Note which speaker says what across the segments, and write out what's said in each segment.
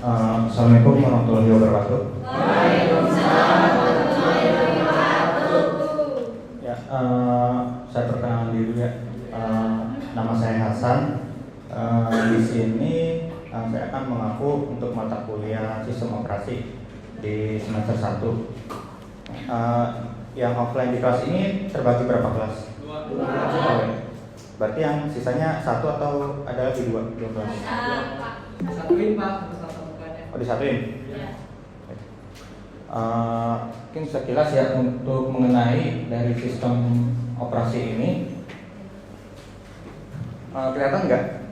Speaker 1: Assalamualaikum warahmatullahi wabarakatuh.
Speaker 2: Waalaikumsalam warahmatullahi wabarakatuh.
Speaker 1: Ya, saya perkenalkan diri ya. Nama saya Hasan. Di sini saya akan mengaku untuk mata kuliah sistem operasi di semester 1. Yang offline di kelas ini terbagi berapa kelas?
Speaker 2: Dua.
Speaker 1: Berarti yang sisanya satu atau ada lagi dua kelas?
Speaker 2: Satuin Pak, satu mukanya.
Speaker 1: Oh, disatuin?
Speaker 2: Iya.
Speaker 1: Mungkin sekilas ya untuk mengenai dari sistem operasi ini. Kelihatan nggak?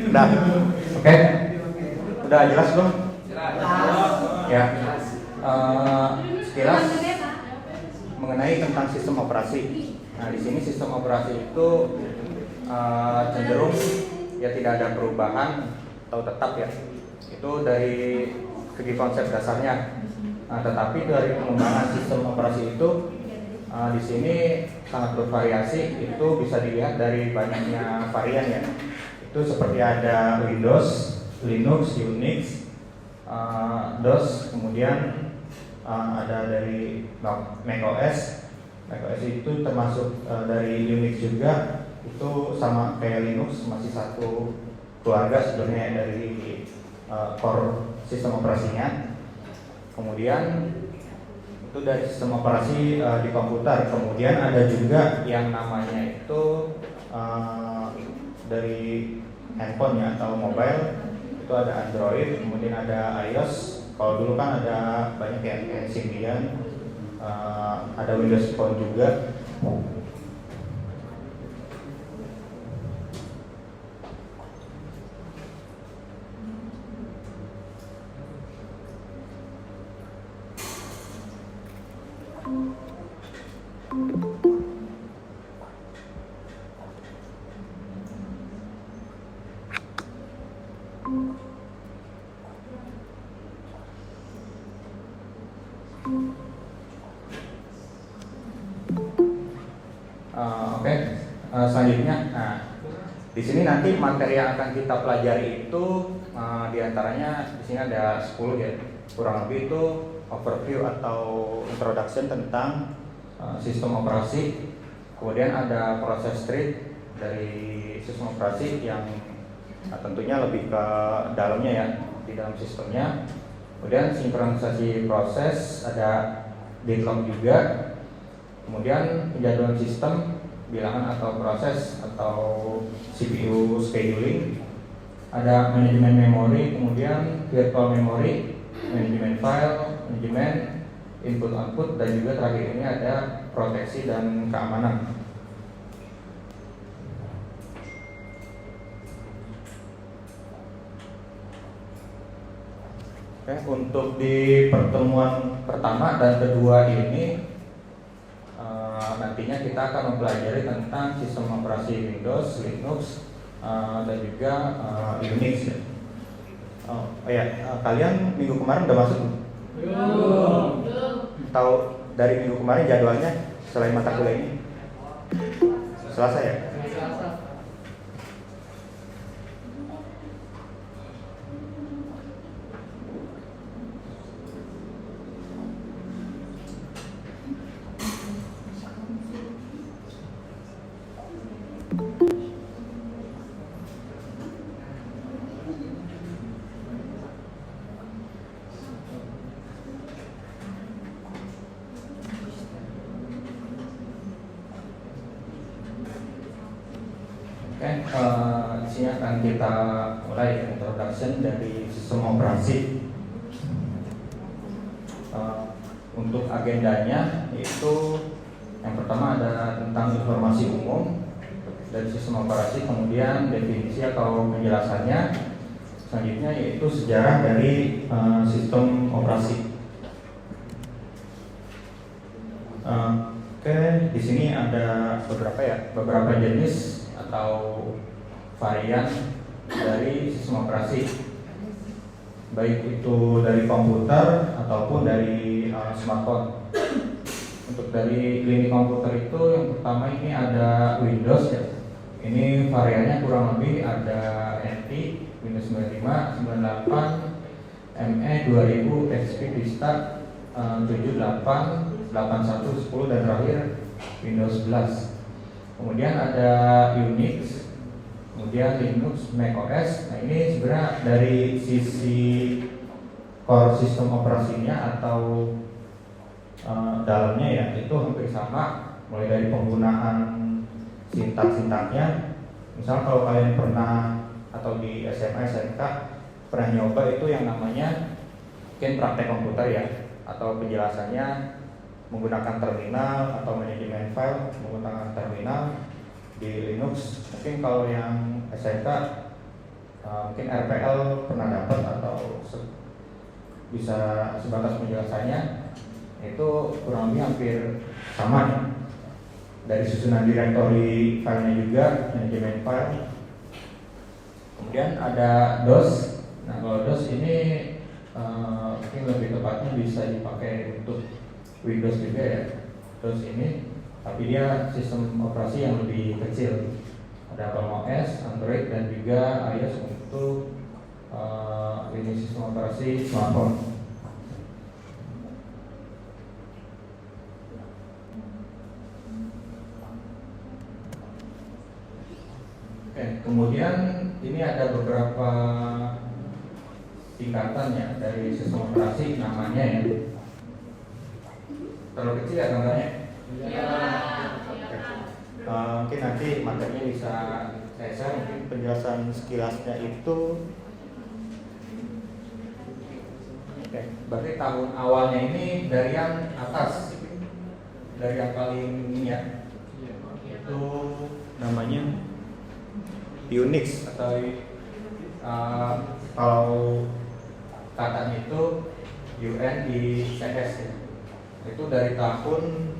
Speaker 1: Udah, oke. Udah jelas belum? Ya. Sekilas mengenai tentang sistem operasi. Nah, di sini sistem operasi itu cenderung ya tidak ada perubahan atau tetap ya. Itu dari segi konsep dasarnya. Nah, tetapi dari pengembangan sistem operasi itu di sini sangat bervariasi. Itu bisa dilihat dari banyaknya varian ya. Itu seperti ada Windows, Linux, Unix, DOS, kemudian ada dari macOS. macOS itu termasuk dari Unix juga. Itu sama kayak Linux, masih satu keluarga sebenarnya dari core sistem operasinya. Kemudian itu dari sistem operasi di komputer. Kemudian ada juga yang namanya itu dari handphone ya atau mobile. Itu ada Android, kemudian ada iOS. Kalau dulu kan ada banyak ya kayak Symbian, ada Windows Phone juga. Selanjutnya, di sini nanti materi yang akan kita pelajari itu diantaranya di sini ada 10 ya, kurang lebih itu overview atau introduction tentang sistem operasi. Kemudian ada proses tree dari sistem operasi yang tentunya lebih ke dalamnya ya, di dalam sistemnya. Kemudian sinkronisasi proses, ada deadlock juga. Kemudian penjadwalan sistem, bilangan atau proses atau CPU scheduling, ada manajemen memori, kemudian virtual memory, manajemen file, manajemen input output, dan juga terakhir ini ada proteksi dan keamanan. Oke, untuk di pertemuan pertama dan kedua ini nantinya kita akan mempelajari tentang sistem operasi Windows, Linux, dan juga Unix. Kalian minggu kemarin udah masuk?
Speaker 2: Belum.
Speaker 1: Tahu dari minggu kemarin jadwalnya selain mata kuliah ini? Selasa ya? Di sini akan kita mulai introduction dari sistem operasi. Untuk agendanya itu Yang pertama ada tentang informasi umum dari sistem operasi, kemudian definisi atau penjelasannya. Selanjutnya yaitu sejarah dari sistem operasi. Oke, di sini ada beberapa jenis atau varian dari sistem operasi, baik itu dari komputer ataupun dari smartphone. Untuk dari lini komputer itu yang pertama ini ada Windows ya. Ini variannya kurang lebih ada NT, Windows 95, 98, ME 2000, XP Vista 78, 81, 10 dan terakhir Windows 11. Kemudian ada Unix, kemudian Linux, macOS. Nah ini sebenarnya dari sisi core sistem operasinya atau dalamnya ya itu hampir sama, mulai dari penggunaan sintak-sintaknya. Misal kalau kalian pernah atau di SMA SMK pernah nyoba itu yang namanya mungkin praktek komputer ya, atau penjelasannya menggunakan terminal atau manajemen file menggunakan terminal di Linux. Mungkin kalau yang SMK mungkin RPL pernah dapat atau bisa sebatas penjelasannya, itu kurang lebih hampir sama ya. Dari susunan direktori filenya juga, manajemen file. Kemudian ada DOS. Nah kalau DOS ini mungkin lebih tepatnya bisa dipakai untuk Windows juga ya, DOS ini, tapi dia sistem operasi yang lebih kecil. Ada Palm OS, Android dan juga iOS untuk ini sistem operasi smartphone. Kemudian ini ada beberapa tingkatannya dari sistem operasi, namanya ya. Terlalu kecil ya gambarnya?
Speaker 2: Iya.
Speaker 1: Mungkin nanti materinya bisa saya share, mungkin penjelasan sekilasnya itu. Oke, berarti tahun awalnya ini dari yang atas, dari yang paling ini ya, itu namanya Unix atau kalau katanya itu UNICS ya. Itu dari tahun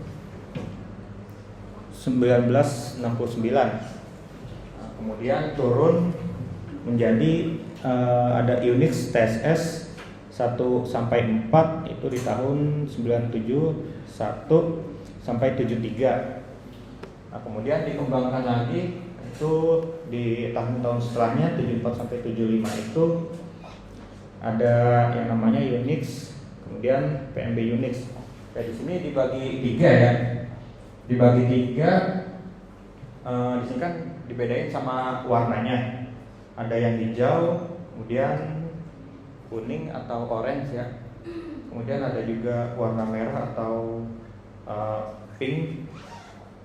Speaker 1: 1969. Kemudian turun menjadi ada Unix TSS 1 sampai 4 itu di tahun 97, 1 sampai 73. Nah, kemudian dikembangkan lagi itu di tahun-tahun setelahnya 74 sampai 75 itu ada yang namanya Unix, kemudian PMB Unix. Nah, di sini dibagi 3 ya. Dibagi 3, di sini kan dibedain sama warnanya. Ada yang hijau, kemudian kuning atau orange ya. Kemudian ada juga warna merah atau pink.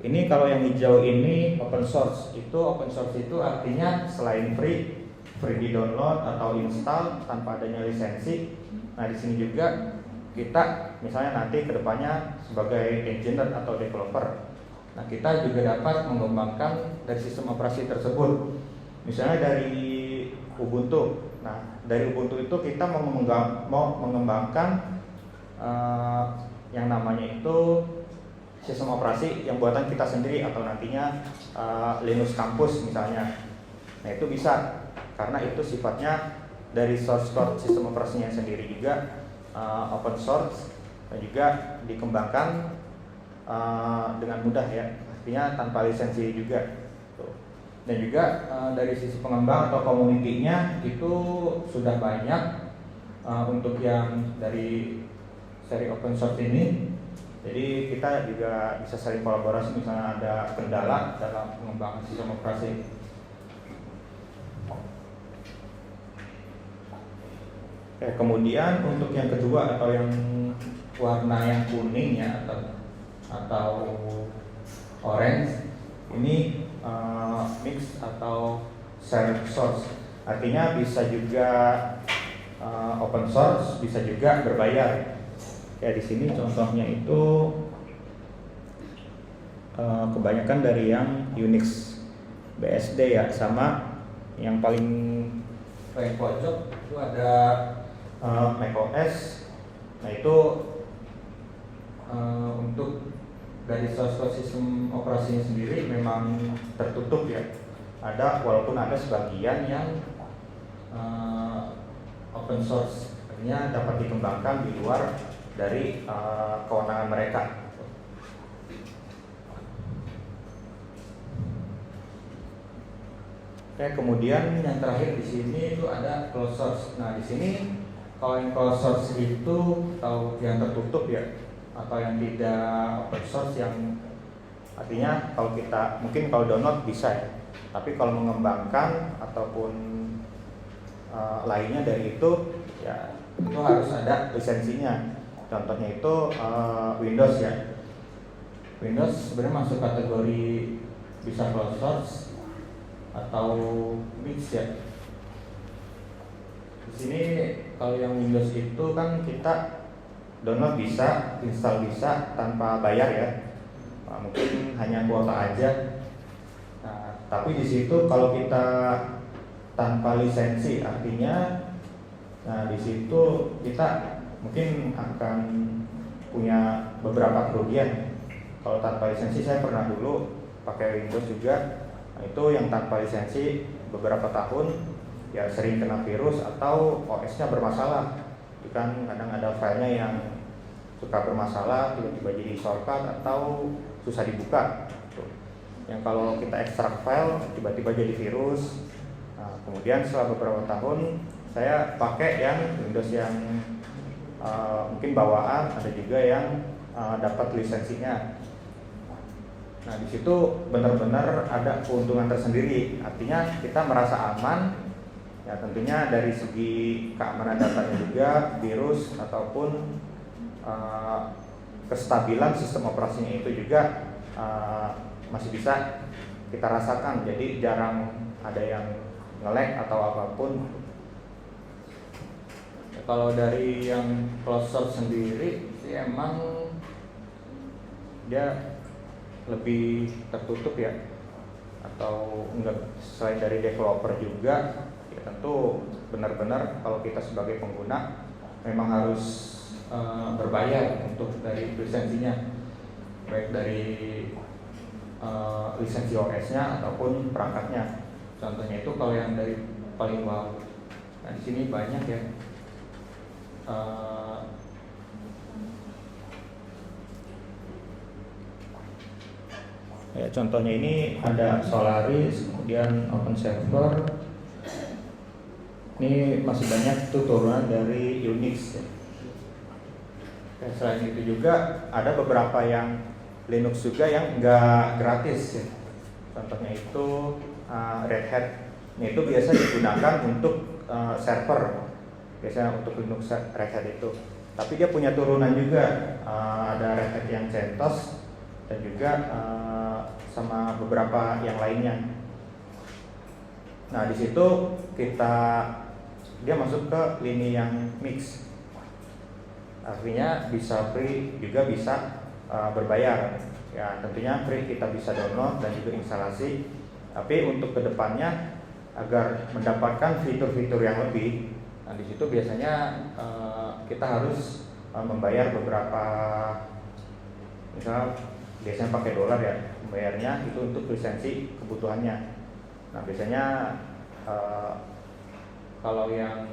Speaker 1: Ini kalau yang hijau ini open source. Open source itu artinya selain free di download atau install tanpa adanya lisensi. Nah di sini juga kita misalnya nanti kedepannya sebagai engineer atau developer, nah kita juga dapat mengembangkan dari sistem operasi tersebut. Misalnya dari Ubuntu. Nah dari Ubuntu itu kita mau mengembangkan yang namanya itu sistem operasi yang buatan kita sendiri atau nantinya Linux Campus misalnya. Nah itu bisa, karena itu sifatnya dari source code sistem operasinya sendiri juga open source dan juga dikembangkan dengan mudah ya, artinya tanpa lisensi juga. Dan juga dari sisi pengembang atau komunitinya itu sudah banyak untuk yang dari seri open source ini. Jadi kita juga bisa saling kolaborasi misalnya ada kendala dalam pengembangan sistem operasi. Oke, kemudian untuk yang kedua atau yang warna yang kuning ya atau orange ini mix atau shared source. Artinya bisa juga open source, bisa juga berbayar. Kayak di sini contohnya itu kebanyakan dari yang Unix BSD ya, sama yang paling pojok itu ada macOS. Nah itu untuk dari source sistem operasinya sendiri memang tertutup ya. Ada, walaupun ada sebagian yang open source, artinya dapat dikembangkan di luar dari kewenangan mereka. Oke, kemudian yang terakhir di sini itu ada closed source. Nah di sini kalau yang closed source itu atau yang tertutup ya, atau yang tidak open source, yang artinya kalau kita mungkin kalau download bisa ya, tapi kalau mengembangkan ataupun lainnya dari itu ya itu harus ada lisensinya. Contohnya itu Windows ya. Windows sebenarnya masuk kategori bisa closed source atau mix ya. Di sini kalau yang Windows itu kan kita download bisa, install bisa tanpa bayar ya. Mungkin hanya kuota aja. Nah, tapi di situ kalau kita tanpa lisensi, artinya, nah di situ kita mungkin akan punya beberapa kerugian. Kalau tanpa lisensi, saya pernah dulu pakai Windows juga. Nah, itu yang tanpa lisensi beberapa tahun ya sering kena virus atau OS-nya bermasalah. Itu kan kadang ada filenya yang suka bermasalah, tiba-tiba jadi shortcut atau susah dibuka. Yang kalau kita ekstrak file tiba-tiba jadi virus. Nah, kemudian setelah beberapa tahun saya pakai yang Windows yang mungkin bawaan, ada juga yang dapat lisensinya. Nah di situ benar-benar ada keuntungan tersendiri. Artinya kita merasa aman. Ya tentunya dari segi keamanan datanya juga, virus ataupun kestabilan sistem operasinya itu juga masih bisa kita rasakan. Jadi jarang ada yang nge-lag atau apapun. Ya, kalau dari yang closed source sendiri sih emang dia lebih tertutup ya, atau enggak, selain dari developer juga ya tentu benar-benar kalau kita sebagai pengguna memang harus berbayar untuk dari lisensinya, baik dari lisensi OS-nya ataupun perangkatnya. Contohnya itu kalau yang dari paling bawah. Nah di sini banyak ya. Ya contohnya ini ada Solaris, kemudian OpenServer. Ini masih banyak tuh turunan dari Unix ya. Dan selain itu juga ada beberapa yang Linux juga yang enggak gratis ya. Contohnya itu Red Hat. Ini itu biasa digunakan untuk server, biasanya untuk Linux Red Hat itu. Tapi dia punya turunan juga, ada Red Hat yang CentOS dan juga sama beberapa yang lainnya. Nah di situ dia masuk ke lini yang mix, artinya bisa free juga bisa berbayar. Ya tentunya free kita bisa download dan juga instalasi. Tapi untuk kedepannya agar mendapatkan fitur-fitur yang lebih, nah di situ biasanya kita harus membayar beberapa, misal biasanya pakai dolar ya, membayarnya itu untuk lisensi kebutuhannya. Nah biasanya kalau yang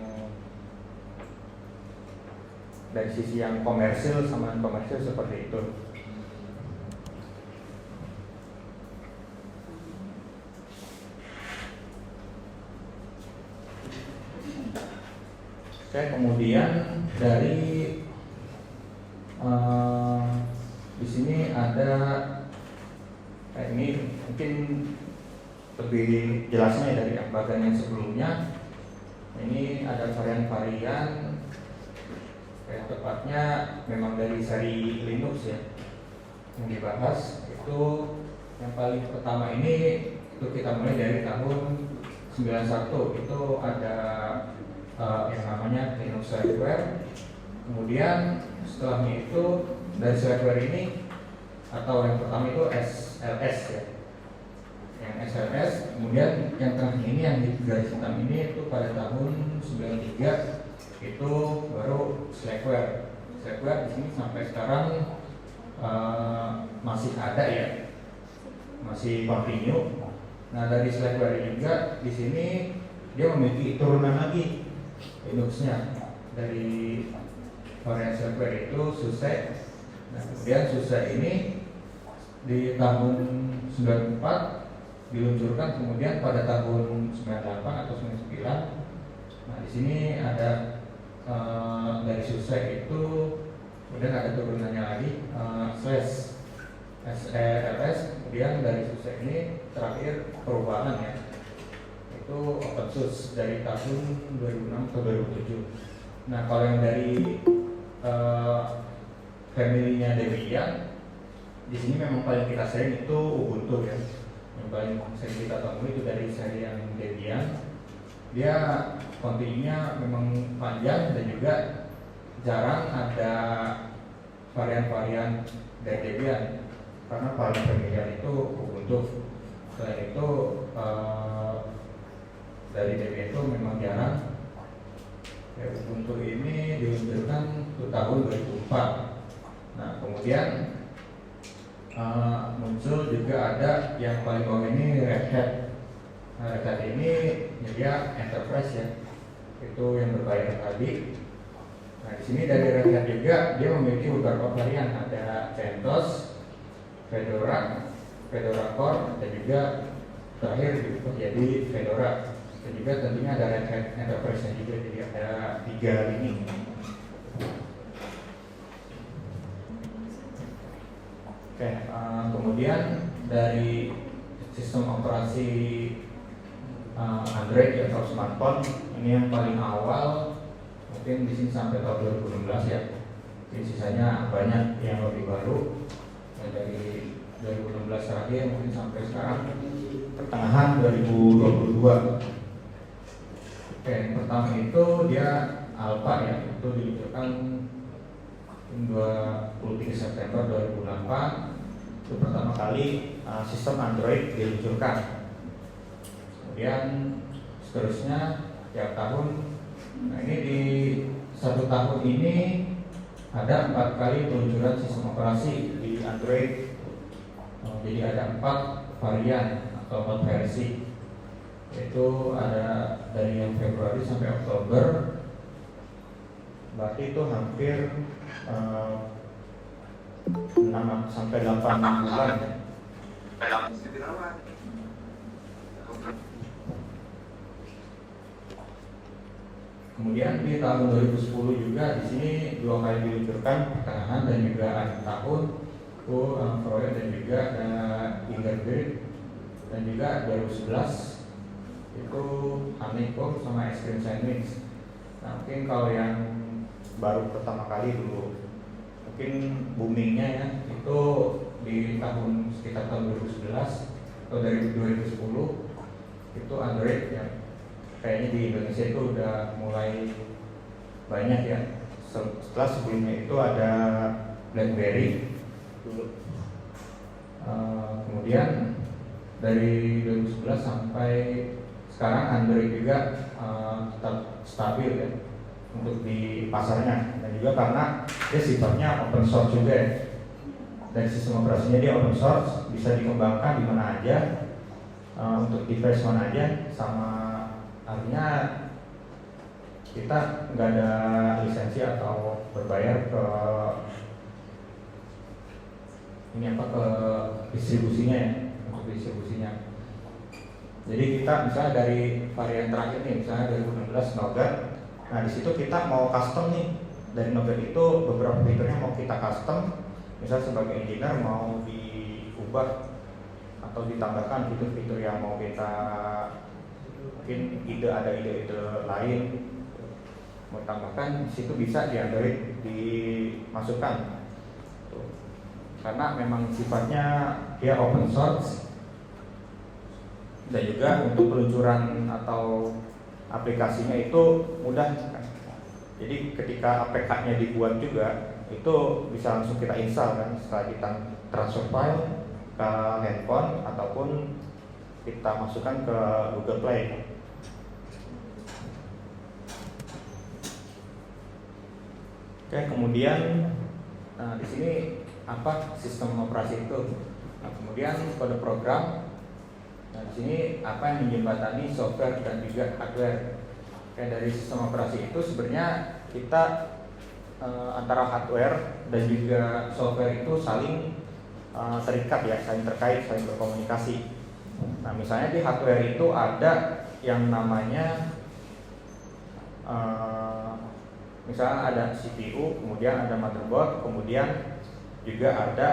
Speaker 1: dari sisi yang komersil sama non komersil seperti itu. Oke, kemudian dari di sini ada ini mungkin lebih jelasnya dari bagian yang sebelumnya. Ini ada varian-varian, kayak tepatnya memang dari seri Linux ya yang dibahas. Itu yang paling pertama ini itu kita mulai dari tahun 91. Itu ada yang namanya Linux Slackware. Kemudian setelahnya itu dari Slackware ini, atau yang pertama itu SLS ya. Yang SLS, kemudian yang terakhir ini yang di garis hitam ini itu pada tahun 93 itu baru Slackware. Slackware di sini sampai sekarang masih ada ya, masih continue. Nah dari Slackware juga di sini dia memiliki turunan lagi Linux-nya dari varian Slackware itu SUSE. Nah kemudian SUSE ini di tahun 94 diluncurkan, kemudian pada tahun 98 atau 99. Nah di sini ada dari SUSE itu kemudian ada turunannya lagi SLS. Kemudian dari SUSE ini terakhir perubahan ya, itu OpenSUSE dari tahun 2006 atau 2007. Nah kalau yang dari family-nya Debian di sini memang paling kita sering itu Ubuntu ya. Yang paling sering kita temui itu dari seri yang Debian. Dia kontinunya memang panjang dan juga jarang ada varian-varian dari Debian karena paling familiar itu Ubuntu. Selain itu dari Debian itu memang jarang. Ya, Ubuntu ini diluncurkan tahun 2004. Nah kemudian muncul juga ada yang paling bawah ini Red Hat. Nah, Red Hat ini dia enterprise ya, itu yang berbayar tadi. Nah di sini dari Red Hat juga dia memiliki beberapa varian, ada CentOS, Fedora, Fedora Core, dan juga terakhir jadi Fedora. Dan juga tentunya ada Red Hat Enterprise-nya juga, jadi ada 3 ini. Oke, kemudian dari sistem operasi Android atau smartphone ini yang paling awal mungkin di sini sampai tahun 2016 ya. Jadi sisanya banyak yang lebih baru. Ya, dari 2016 terakhir mungkin sampai sekarang pertengahan 2022. Oke, yang pertama itu dia Alpha ya, itu diluncurkan 23 September 2008. Itu pertama kali sistem Android diluncurkan. Kemudian seterusnya tiap tahun. Nah ini di 1 tahun ini ada 4 kali peluncuran sistem operasi di Android. Jadi ada 4 varian atau 4 versi. Itu ada dari yang Februari sampai Oktober. Berarti itu hampir 6 sampai 8 bulan ya. Kemudian di tahun 2010 juga di sini 2 kali diluncurkan, pertengahan dan juga akhir tahun. Itu Froyo dan juga Fingerbird, dan juga 2011 itu Honeycomb sama Es Krim Sandwich. Nah mungkin kalau yang baru pertama kali dulu mungkin boomingnya ya itu di sekitar tahun 2011 atau dari 2010 itu Android ya. Kayaknya di Indonesia itu udah mulai banyak ya. Setelah sebelumnya itu ada BlackBerry dulu. Kemudian dari 2011 sampai sekarang Android juga tetap stabil ya untuk di pasarnya, dan juga karena dia sifatnya open source juga ya. Dan sistem operasinya dia open source, bisa dikembangkan di mana aja, untuk device mana aja, sama artinya kita nggak ada lisensi atau berbayar ke ke distribusinya ya, untuk distribusinya. Jadi kita misalnya dari varian terakhir nih, misalnya 2016 Nougat. Nah di situ kita mau custom nih, dari Nougat itu beberapa fiturnya mau kita custom. Misalnya sebagai engineer mau diubah atau ditambahkan fitur-fitur yang mau kita, mungkin ada ide-ide lain mau tambahkan, di situ bisa di Android dimasukkan. Karena memang sifatnya dia open source, dan juga untuk peluncuran atau aplikasinya itu mudah. Jadi ketika APK-nya dibuat juga itu bisa langsung kita install kan, setelah kita transfer file ke ke handphone ataupun kita masukkan ke Google Play. Oke, kemudian di sini apa sistem operasi itu? Nah, kemudian kode program. Nah, di sini apa yang menjembatani software dan juga hardware. Oke, dari sistem operasi itu sebenarnya kita antara hardware dan juga software itu saling terikat ya, saling terkait, saling berkomunikasi. Nah, misalnya di hardware itu ada yang namanya misalnya ada CPU, kemudian ada motherboard, kemudian juga ada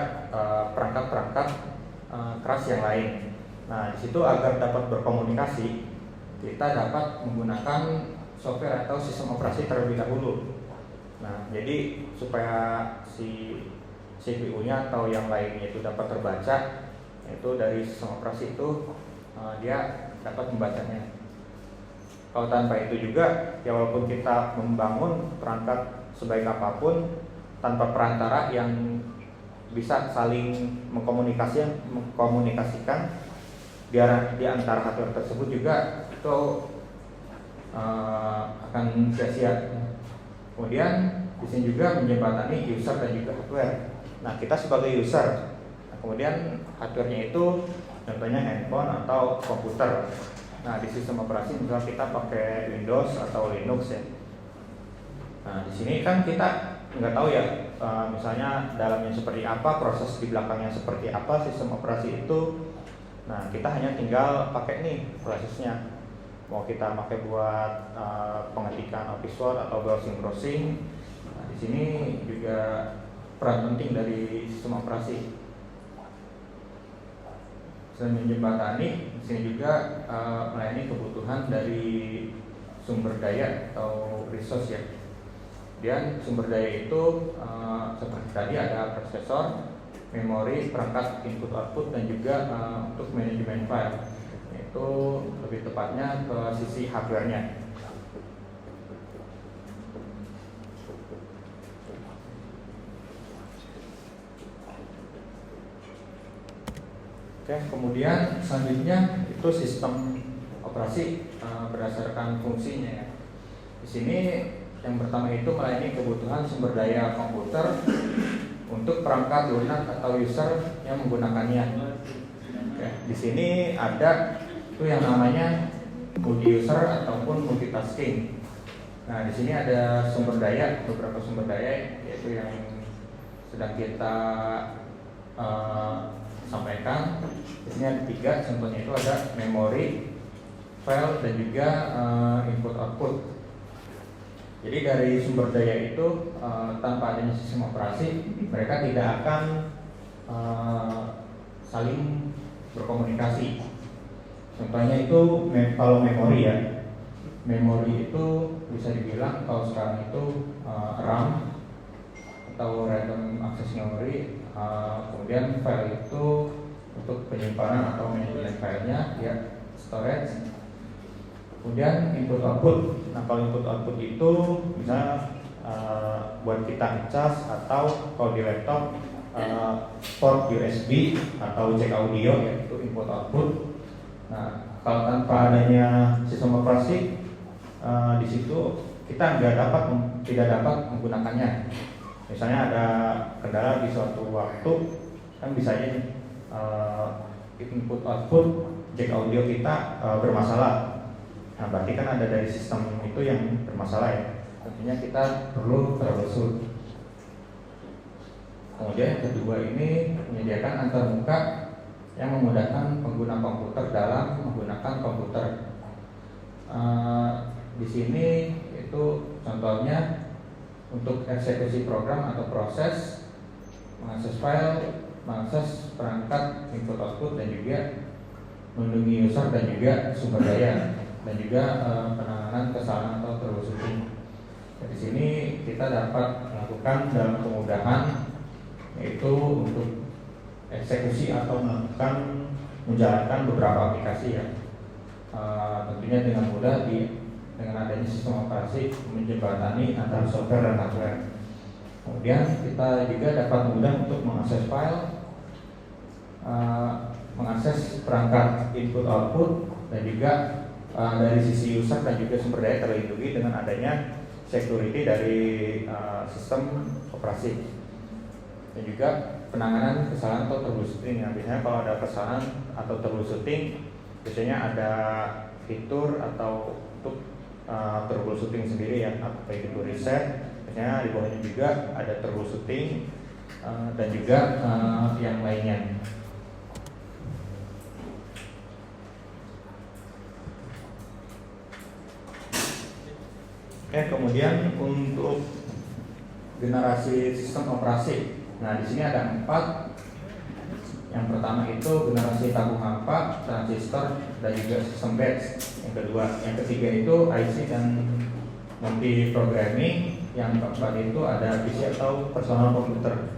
Speaker 1: perangkat-perangkat keras yang lain. Nah, di situ agar dapat berkomunikasi, kita dapat menggunakan software atau sistem operasi terlebih dahulu. Nah, jadi supaya si CPU-nya atau yang lainnya itu dapat terbaca, itu dari sistem operasi itu dia dapat membacanya. Kalau tanpa itu juga, ya walaupun kita membangun perangkat sebaik apapun, tanpa perantara yang bisa saling mengkomunikasikan di antara hardware tersebut juga itu akan sia-sia. Kemudian di sini juga menjembatani user dan juga hardware. Nah, kita sebagai user, nah, kemudian hardware-nya itu contohnya handphone atau komputer. Nah, di sistem operasi misalnya kita pakai Windows atau Linux ya. Nah, di sini kan kita nggak tahu ya, misalnya dalamnya seperti apa, proses di belakangnya seperti apa sistem operasi itu. Nah, kita hanya tinggal pakai nih prosesnya. Mau kita pakai buat pengetikan Office Word atau browsing. Nah, di sini juga peran penting dari sistem operasi. Selain menjembatani, di sini juga melayani kebutuhan dari sumber daya atau resource ya. Dan sumber daya itu seperti tadi ada prosesor, memori, perangkat input output dan juga untuk manajemen file. Itu lebih tepatnya ke sisi hardware-nya. Oke, kemudian selanjutnya itu sistem operasi berdasarkan fungsinya ya. Di sini yang pertama itu melayani kebutuhan sumber daya komputer untuk perangkat lunak atau user yang menggunakannya. Oke, di sini ada itu yang namanya multi user ataupun multitasking. Nah, di sini ada sumber daya, beberapa sumber daya yaitu yang sedang kita sampaikan. Di sini ada 3, contohnya itu ada memori, file dan juga input output. Jadi dari sumber daya itu tanpa adanya sistem operasi, mereka tidak akan saling berkomunikasi. Contohnya itu kalau memori ya, memori itu bisa dibilang kalau sekarang itu RAM atau random access memory. Kemudian file itu untuk penyimpanan atau manajemen filenya ya, storage. Kemudian input output. Nah, kalau input output itu misalnya buat kita ngecas atau kalau di laptop port USB atau jack audio ya, itu input output. Nah, kalau tanpa adanya sistem operasi di situ kita tidak dapat menggunakannya. Misalnya ada kendala di suatu waktu, kan bisa aja input output jack audio kita bermasalah. Nah, berarti kan ada dari sistem itu yang bermasalah ya. Tentunya kita perlu troubleshoot. Kemudian yang kedua ini menyediakan antarmuka yang memudahkan pengguna komputer dalam menggunakan komputer. Di sini itu contohnya untuk eksekusi program atau proses, mengakses file, mengakses perangkat input output dan juga melindungi user dan juga sumber daya dan juga penanganan kesalahan atau troubleshooting. Di sini kita dapat melakukan dalam kemudahan, yaitu untuk eksekusi atau menjalankan beberapa aplikasi ya. Tentunya dengan mudah dengan adanya sistem operasi menjembatani antara software dan hardware. Kemudian kita juga dapat mudah untuk mengakses file, mengakses perangkat input output, dan juga dari sisi user dan juga sumber daya terlindungi dengan adanya security dari sistem operasi, dan juga penanganan kesalahan atau troubleshooting. Nah, biasanya kalau ada kesalahan atau troubleshooting, biasanya ada fitur atau untuk troubleshooting sendiri ya, baik itu reset, biasanya di bawahnya juga ada troubleshooting dan juga yang lainnya. Kemudian untuk generasi sistem operasi, nah di sini ada 4. Yang pertama itu generasi tabung hampa, transistor, dan juga sistem batch. Yang ketiga itu IC dan multi programming. Yang keempat itu ada PC atau personal komputer.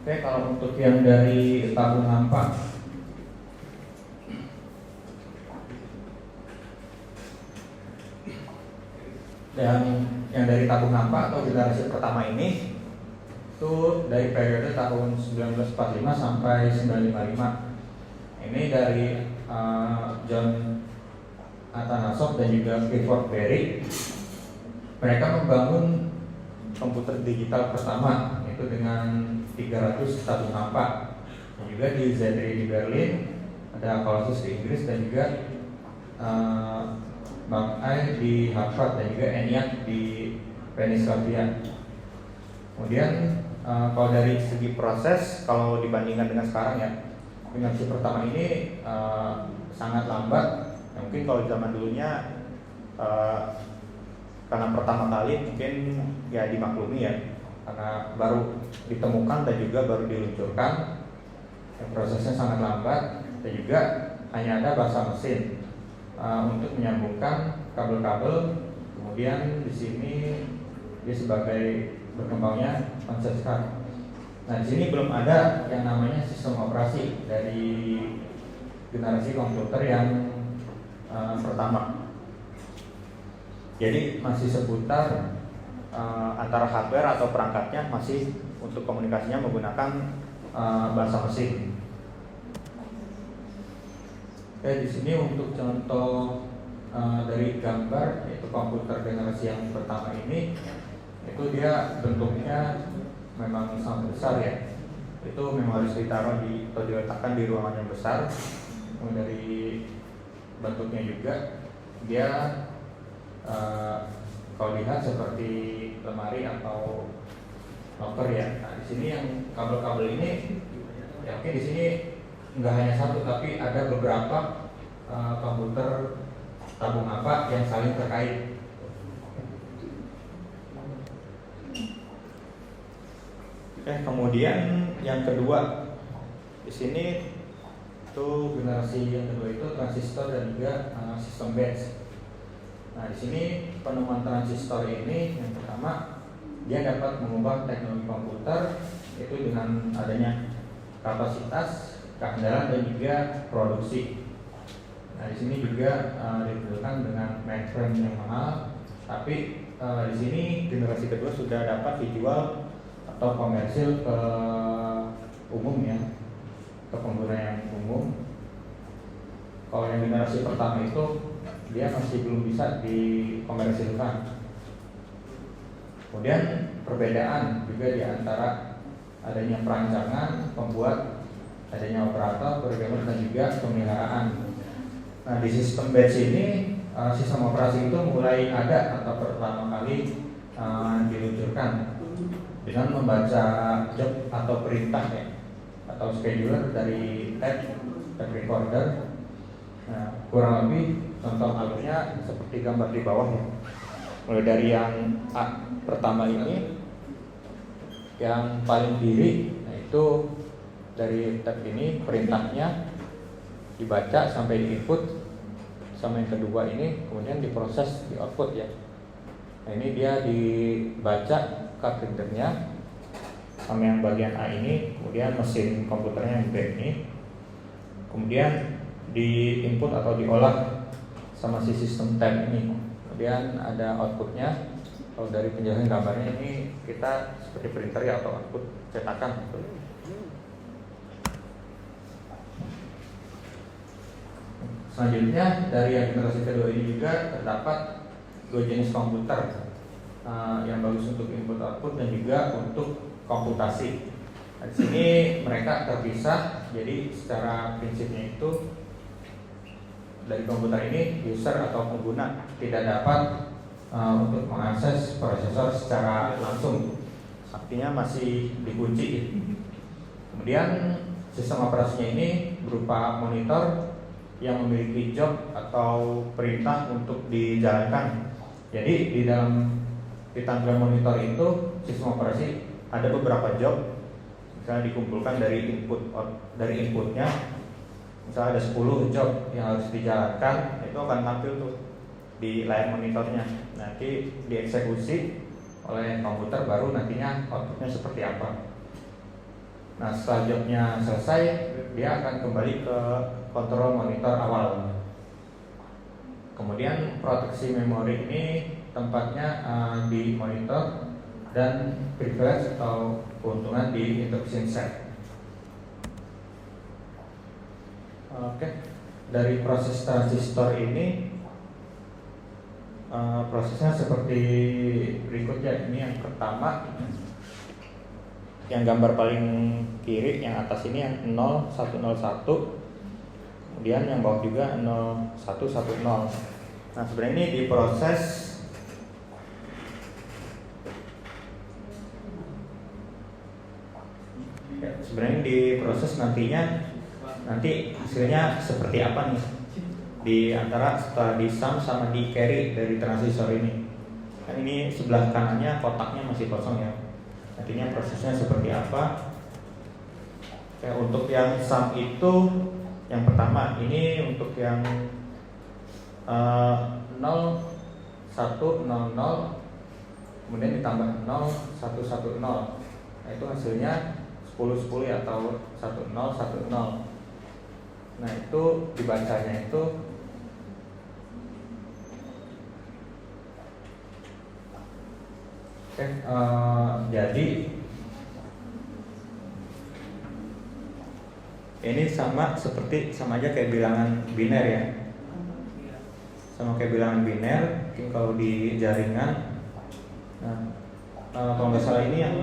Speaker 1: Kalau untuk yang dari tabung hampa, dan yang dari tabung hampa atau generasi pertama ini itu dari periode tahun 1945 sampai 1955. Ini dari John Atanasoff dan juga Clifford Berry. Mereka membangun komputer digital pertama, yaitu dengan 300 tabung hampa. Dan juga di ZRE di Berlin, ada Colossus di Inggris, dan juga Buckeye di Harvard, dan juga ENIAC di Pennsylvania. Kemudian kalau dari segi proses, kalau dibandingkan dengan sekarang ya, generasi pertama ini sangat lambat. Mungkin kalau zaman dulunya karena pertama kali mungkin ya dimaklumi ya, karena baru ditemukan dan juga baru diluncurkan, prosesnya sangat lambat, dan juga hanya ada bahasa mesin untuk menyambungkan kabel-kabel. Kemudian di sini dia sebagai berkembangnya konsep SCADA. Nah, di sini belum ada yang namanya sistem operasi dari generasi komputer yang pertama. Jadi masih seputar antara hardware atau perangkatnya masih untuk komunikasinya menggunakan bahasa mesin. Di sini untuk contoh dari gambar, yaitu komputer generasi yang pertama ini, itu dia bentuknya memang sangat besar ya. Itu memang harus ditaruh atau diletakkan di ruangan yang besar. Dari bentuknya juga dia kalau lihat seperti lemari atau locker ya. Nah, di sini yang kabel-kabel ini, ya oke, di sini nggak hanya satu, tapi ada beberapa komputer tabung hampa yang saling terkait. Kemudian yang kedua di sini itu generasi yang kedua itu transistor dan juga sistem batch. Nah, di sini penemuan transistor ini yang pertama, dia dapat mengubah teknologi komputer itu dengan adanya kapasitas, keandalan, dan juga produksi. Nah, di sini juga diperlukan dengan mainframe yang mahal, tapi di sini generasi kedua sudah dapat dijual atau komersil ke umum ya, ke pengguna yang umum. Kalau yang generasi pertama itu dia masih belum bisa dikomersilkan. Kemudian perbedaan juga di antara adanya perancangan, pembuat, adanya operator, programmer, dan juga pemeliharaan. Nah, di sistem batch ini sistem operasi itu mulai ada atau pertama kali diluncurkan dengan membaca job atau perintah ya, atau scheduler dari tape recorder. Nah, kurang lebih contoh alurnya seperti gambar di bawah ya. Mulai dari yang A pertama ini, yang paling kiri, nah itu dari tab ini perintahnya dibaca sampai di input, sama yang kedua ini kemudian diproses di output ya. Nah, ini dia dibaca card readernya sama yang bagian A ini, kemudian mesin komputernya yang B ini, kemudian di input atau diolah sama si sistem tab ini. Kemudian ada outputnya. Kalau dari penjelasan gambarnya ini kita seperti printer ya, atau output cetakan. Selanjutnya dari yang generasi kedua ini juga terdapat dua jenis komputer yang bagus untuk input output dan juga untuk komputasi. Di sini mereka terpisah, jadi secara prinsipnya itu dari komputer ini user atau pengguna tidak dapat untuk mengakses prosesor secara langsung, artinya masih dikunci. Kemudian sistem operasinya ini berupa monitor yang memiliki job atau perintah untuk dijalankan. Jadi di tampilan monitor itu sistem operasi ada beberapa job. Misalnya dikumpulkan dari inputnya, misalnya ada 10 job yang harus dijalankan, itu akan tampil tuh di layar monitornya. Nanti dieksekusi oleh komputer, baru nantinya outputnya seperti apa. Nah, setelah jobnya selesai, dia akan kembali ke kontrol monitor awal. Kemudian proteksi memori ini tempatnya di monitor dan privilege atau keuntungan di instruction set. Oke, dari proses transistor ini prosesnya seperti berikut ya. Ini yang pertama, yang gambar paling kiri, yang atas ini yang 0101. Kemudian yang bawah juga 0110. Nah, sebenarnya ini diproses nanti hasilnya seperti apa nih di antara setelah di sum sama di carry dari transistor ini. Kan ini sebelah kanannya kotaknya masih kosong ya. Nantinya prosesnya seperti apa? Oke, untuk yang sum itu yang pertama ini untuk yang 0100 kemudian ditambah 0110. Nah, itu hasilnya 1010 ya, atau 1010. Nah, itu dibacanya itu jadi ini sama aja kayak bilangan biner ya. Sama kayak bilangan biner, mungkin kalau di jaringan. Nah, kalau nggak salah ini yang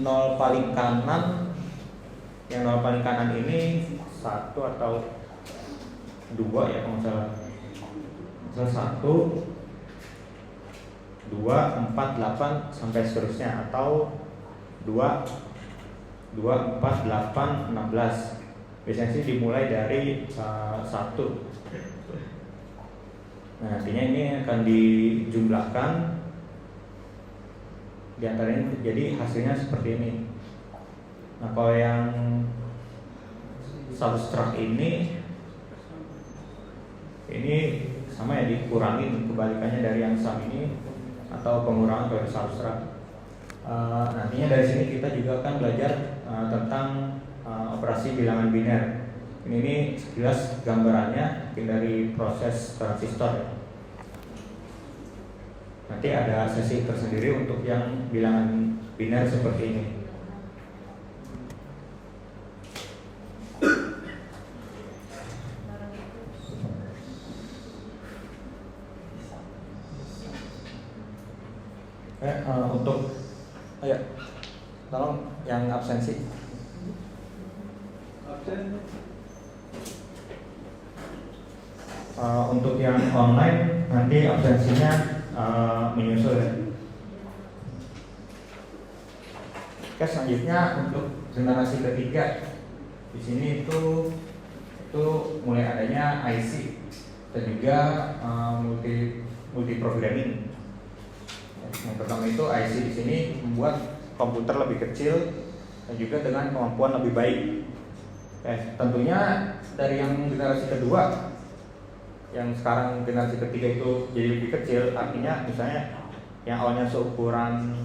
Speaker 1: 0 paling kanan, ini 1 atau 2 ya kalau nggak salah. Misal 1, 2, 4, 8 sampai seterusnya, atau 2, 4, 8, 16. Biasanya sih dimulai dari 1. Nah, nantinya ini akan dijumlahkan di antaranya, jadi hasilnya seperti ini. Nah, kalau yang subtract ini sama ya, dikurangin, kebalikannya dari yang sum ini, atau pengurangan dari subtract. Nantinya dari sini kita juga akan belajar tentang operasi bilangan biner. Ini sekilas gambarannya mungkin dari proses transistor ya. Nanti ada sesi tersendiri untuk yang bilangan biner seperti ini. Untuk ayo tolong yang absensi. Untuk yang online nanti absensinya menyusul ya. Oke, selanjutnya untuk generasi ketiga, di sini itu mulai adanya IC dan juga multi programming. Yang pertama itu IC di sini membuat komputer lebih kecil dan juga dengan kemampuan lebih baik. Tentunya dari yang generasi kedua, yang sekarang generasi ketiga itu jadi lebih kecil, artinya misalnya yang awalnya seukuran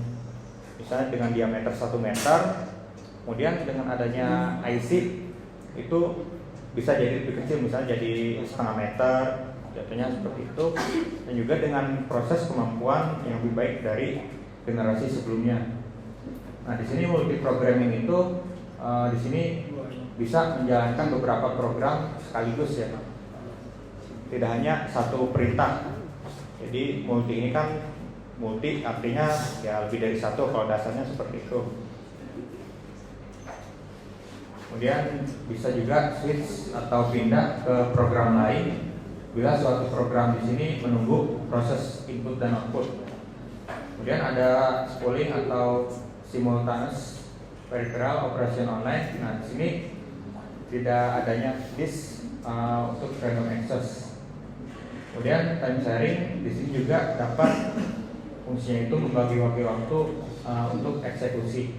Speaker 1: misalnya dengan diameter 1 meter, kemudian dengan adanya IC itu bisa jadi lebih kecil, misalnya jadi setengah meter, jatuhnya seperti itu, dan juga dengan proses kemampuan yang lebih baik dari generasi sebelumnya. Nah, di sini multi programming itu di sini bisa menjalankan beberapa program sekaligus ya. Tidak hanya satu perintah. Jadi multi ini kan multi artinya ya lebih dari satu, kalau dasarnya seperti itu. Kemudian bisa juga switch atau pindah ke program lain bila suatu program di sini menunggu proses input dan output. Kemudian ada spooling atau simultaneous peripheral operation online. Nah, di sini tidak adanya disk untuk random access. Kemudian time sharing di sini juga dapat fungsinya itu membagi-bagi waktu untuk eksekusi.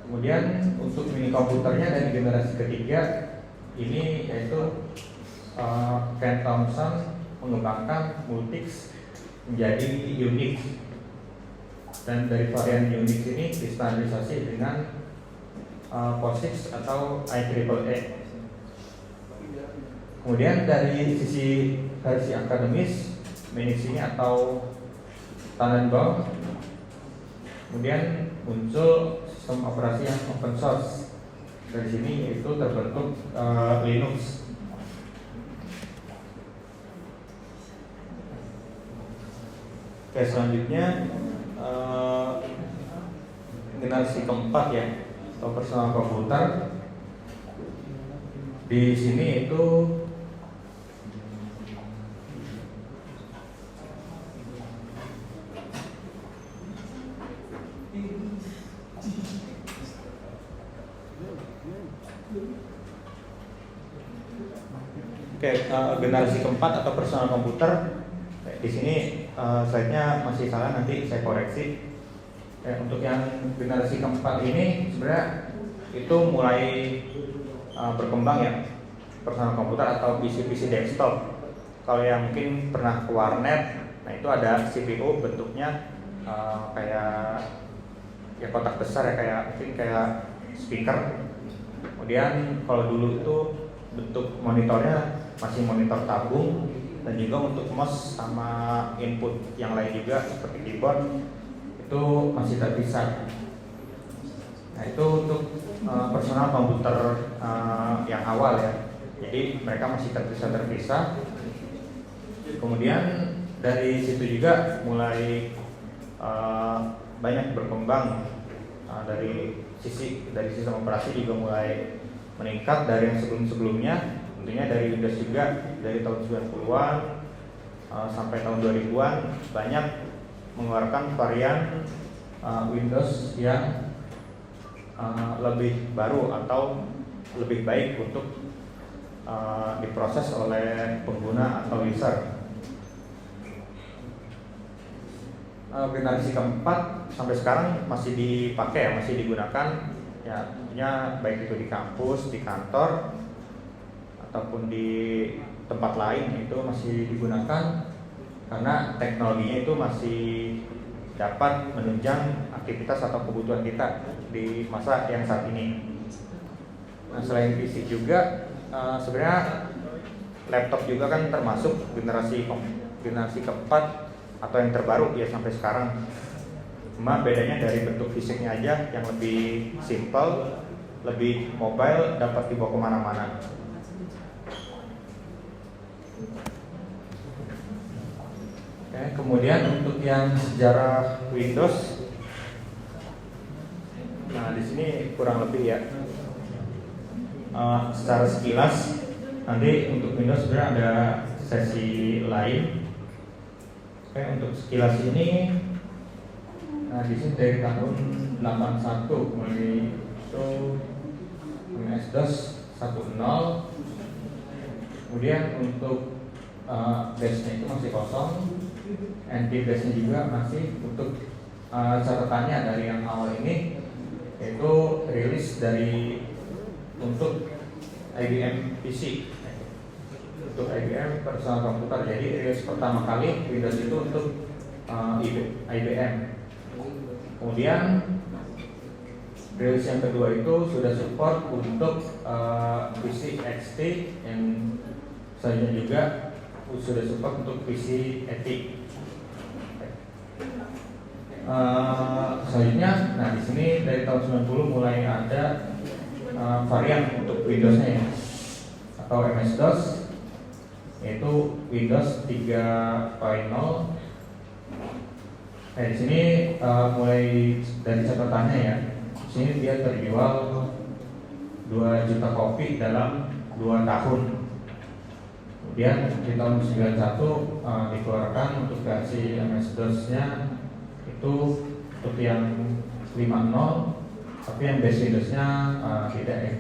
Speaker 1: Kemudian untuk mini komputernya dari generasi ketiga ini yaitu Ken Thompson mengembangkan Multics menjadi Unix, dan dari varian Unix ini distandarisasi dengan POSIX atau IEEE. Kemudian dari sisi versi akademis, Minix ini atau Tannenbaum, kemudian muncul sistem operasi yang open source. Dari sini yaitu terbentuk Linux. Oke, selanjutnya generasi keempat ya, atau personal komputer. Di sini itu generasi keempat atau personal komputer. Di sini slide-nya masih salah, nanti saya koreksi. Untuk yang generasi keempat ini sebenarnya itu mulai berkembang ya, personal komputer atau PC desktop. Kalau yang mungkin pernah ke warnet, nah itu ada CPU bentuknya kayak ya kotak besar ya, kayak mungkin kayak speaker. Kemudian kalau dulu itu bentuk monitornya masih monitor tabung, dan juga untuk mouse sama input yang lain juga seperti keyboard itu masih terpisah. Nah, itu untuk personal komputer yang awal ya. Jadi mereka masih terpisah. Kemudian dari situ juga mulai banyak berkembang dari sistem operasi juga mulai meningkat dari yang sebelumnya. Tentunya dari Windows juga dari tahun 90-an sampai tahun 2000-an banyak mengeluarkan varian Windows yang lebih baru atau lebih baik untuk diproses oleh pengguna atau user. Generasi keempat sampai sekarang masih dipakai, masih digunakan ya, tentunya baik itu di kampus, di kantor ataupun di tempat lain itu masih digunakan karena teknologinya itu masih dapat menunjang aktivitas atau kebutuhan kita di masa yang saat ini. Nah, selain PC juga sebenarnya laptop juga kan termasuk generasi keempat atau yang terbaru ya sampai sekarang. Cuma bedanya dari bentuk fisiknya aja yang lebih simple, lebih mobile, dapat dibawa kemana-mana. Oke, kemudian untuk yang sejarah Windows, nah di sini kurang lebih ya. Secara sekilas nanti untuk Windows sebenarnya ada sesi lain. Oke, untuk sekilas ini, nah di sini dari tahun 81 mulai itu MS-DOS 1.0. Kemudian untuk base-nya itu masih kosong, anti-base-nya juga masih. Untuk catatannya dari yang awal ini yaitu rilis dari untuk IBM PC, untuk IBM personal komputer. Jadi rilis pertama kali Windows itu untuk IBM. Kemudian rilis yang kedua itu sudah support untuk PC XT, yang selanjutnya juga sudah support untuk PC ETI. Selanjutnya, nah di sini dari tahun 90 mulai ada varian untuk Windowsnya ya, atau MS-DOS, yaitu Windows 3.0. Nah di sini mulai dari catatannya ya, di sini dia terjual 2 juta kopi dalam 2 tahun. Kemudian di tahun 91 dikeluarkan untuk versi MS-DOS-nya itu untuk yang 5.0, tapi yang base Windows-nya tidak ya.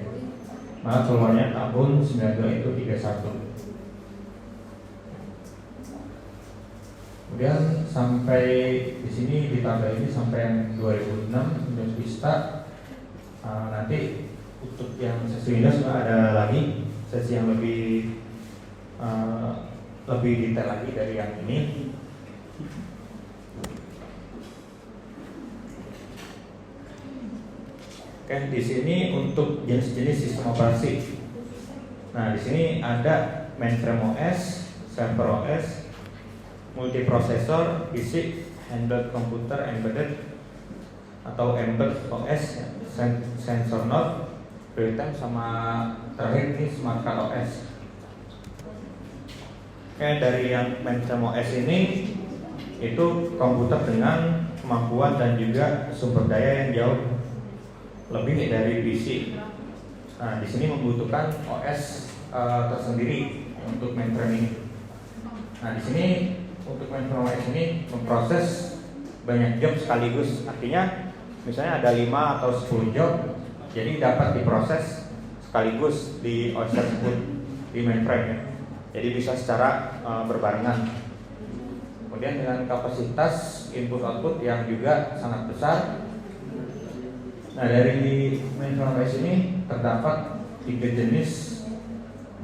Speaker 1: Malah keluarnya tahun 92 itu 31. Kemudian sampai di sini ditambah ini sampai yang 2006 Windows Vista. Nanti untuk yang sesi Windows ada lagi sesi yang lebih detail lagi dari yang ini. Oke, di sini untuk jenis-jenis sistem operasi. Nah, di sini ada mainframe OS, server OS, multiprosesor, PC, embedded computer, embedded atau embed OS, sensor node, real time, sama terakhir ini smart card OS. Oke, dari yang mainframe OS ini itu komputer dengan kemampuan dan juga sumber daya yang jauh lebih dari PC. Nah, di sini membutuhkan OS tersendiri untuk mainframe ini. Nah, di sini untuk mainframe OS ini memproses banyak job sekaligus. Artinya, misalnya ada 5 atau 10 job, jadi dapat diproses sekaligus di OS tersebut di mainframe ya. Jadi bisa secara berbarengan. Kemudian dengan kapasitas input output yang juga sangat besar. Nah, dari mainframe OS ini terdapat 3 jenis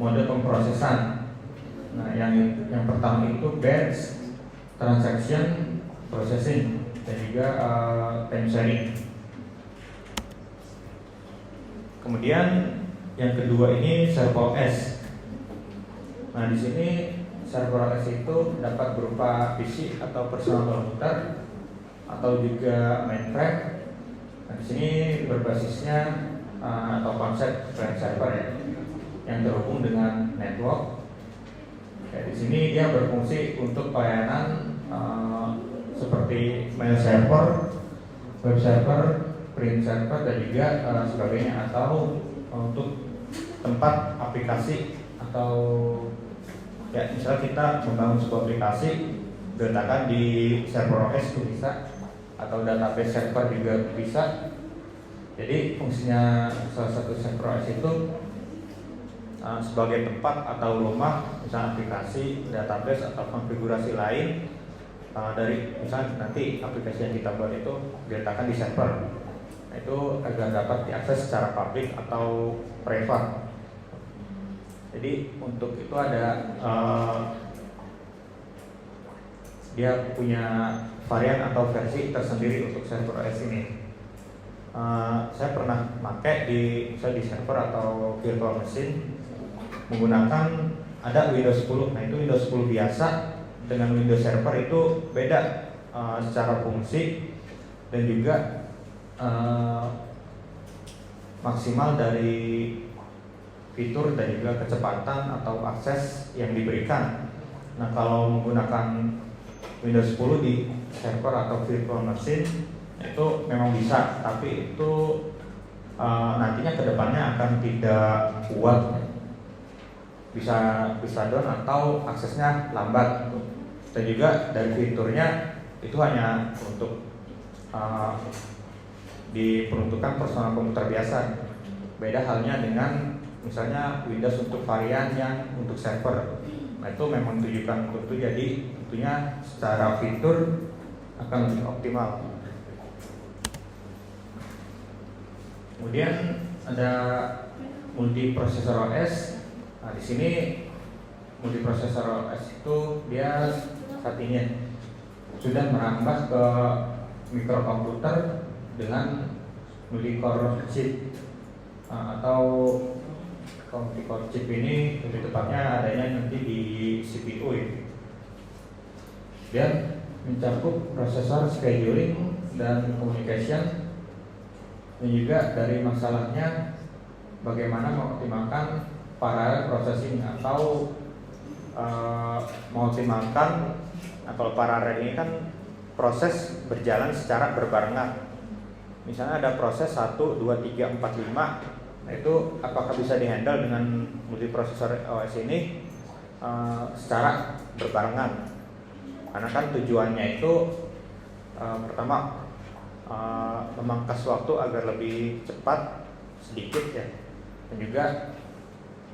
Speaker 1: mode pemrosesan. Nah, yang pertama itu batch, transaction, processing, dan juga time sharing. Kemudian yang kedua ini server OS. Nah, di sini server OS itu dapat berupa PC atau personal komputer atau juga mainframe. Nah, di sini berbasisnya atau konsep client server ya, yang terhubung dengan network. Ya, di sini dia berfungsi untuk pelayanan seperti mail server, web server, print server, dan juga sebagainya, atau untuk tempat aplikasi atau ya misalnya kita membangun sebuah aplikasi diletakkan di server OS itu bisa, atau database server juga bisa. Jadi fungsinya salah satu server OS itu sebagai tempat atau rumah misalnya aplikasi, database atau konfigurasi lain dari misalnya nanti aplikasi yang kita buat itu diletakkan di server. Nah, itu agar dapat diakses secara publik atau private. Jadi untuk itu ada dia punya varian atau versi tersendiri untuk server OS ini. Saya pernah pakai misalnya di server atau virtual machine menggunakan ada Windows 10. Nah, itu Windows 10 biasa dengan Windows Server itu beda secara fungsi dan juga maksimal dari fitur dan juga kecepatan atau akses yang diberikan. Nah, kalau menggunakan Windows 10 di server atau virtual machine itu memang bisa, tapi itu nantinya kedepannya akan tidak kuat, bisa down atau aksesnya lambat. Dan juga dari fiturnya itu hanya untuk diperuntukkan personal komputer biasa. Beda halnya dengan misalnya Windows untuk varian yang untuk server. Nah, itu memang ditujukan untuk itu, jadi tentunya secara fitur akan lebih optimal. Kemudian ada multiprosesor OS. Nah, di sini multiprosesor OS itu dia saat ini sudah merambah ke mikrokomputer dengan multi-core chip atau multi-core chip ini lebih tepatnya adanya nanti di CPU ya. Dan mencakup prosesor scheduling, dan communication, dan juga dari masalahnya bagaimana mengoptimalkan parallel processing atau mengoptimalkan. Nah, kalau paralel ini kan proses berjalan secara berbarengan. Misalnya ada proses 1, 2, 3, 4, 5. Nah, itu apakah bisa dihandle dengan multiprosesor OS ini secara berbarengan? Karena kan tujuannya itu pertama memangkas waktu agar lebih cepat sedikit ya, dan juga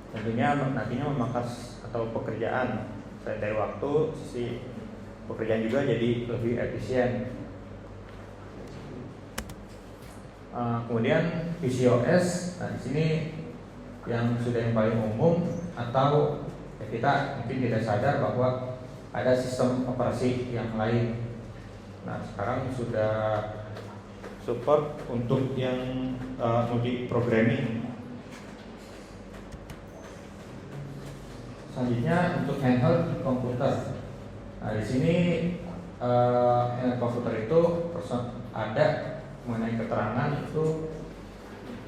Speaker 1: tentunya nantinya memangkas atau pekerjaan selain dari waktu, sisi pekerjaan juga jadi lebih efisien. Kemudian PCOS, nah di sini yang sudah yang paling umum atau ya kita mungkin tidak sadar bahwa ada sistem operasi yang lain. Nah sekarang sudah support untuk yang multi programming. Selanjutnya untuk handheld komputer. Nah di sini handheld komputer itu ada mengenai keterangan itu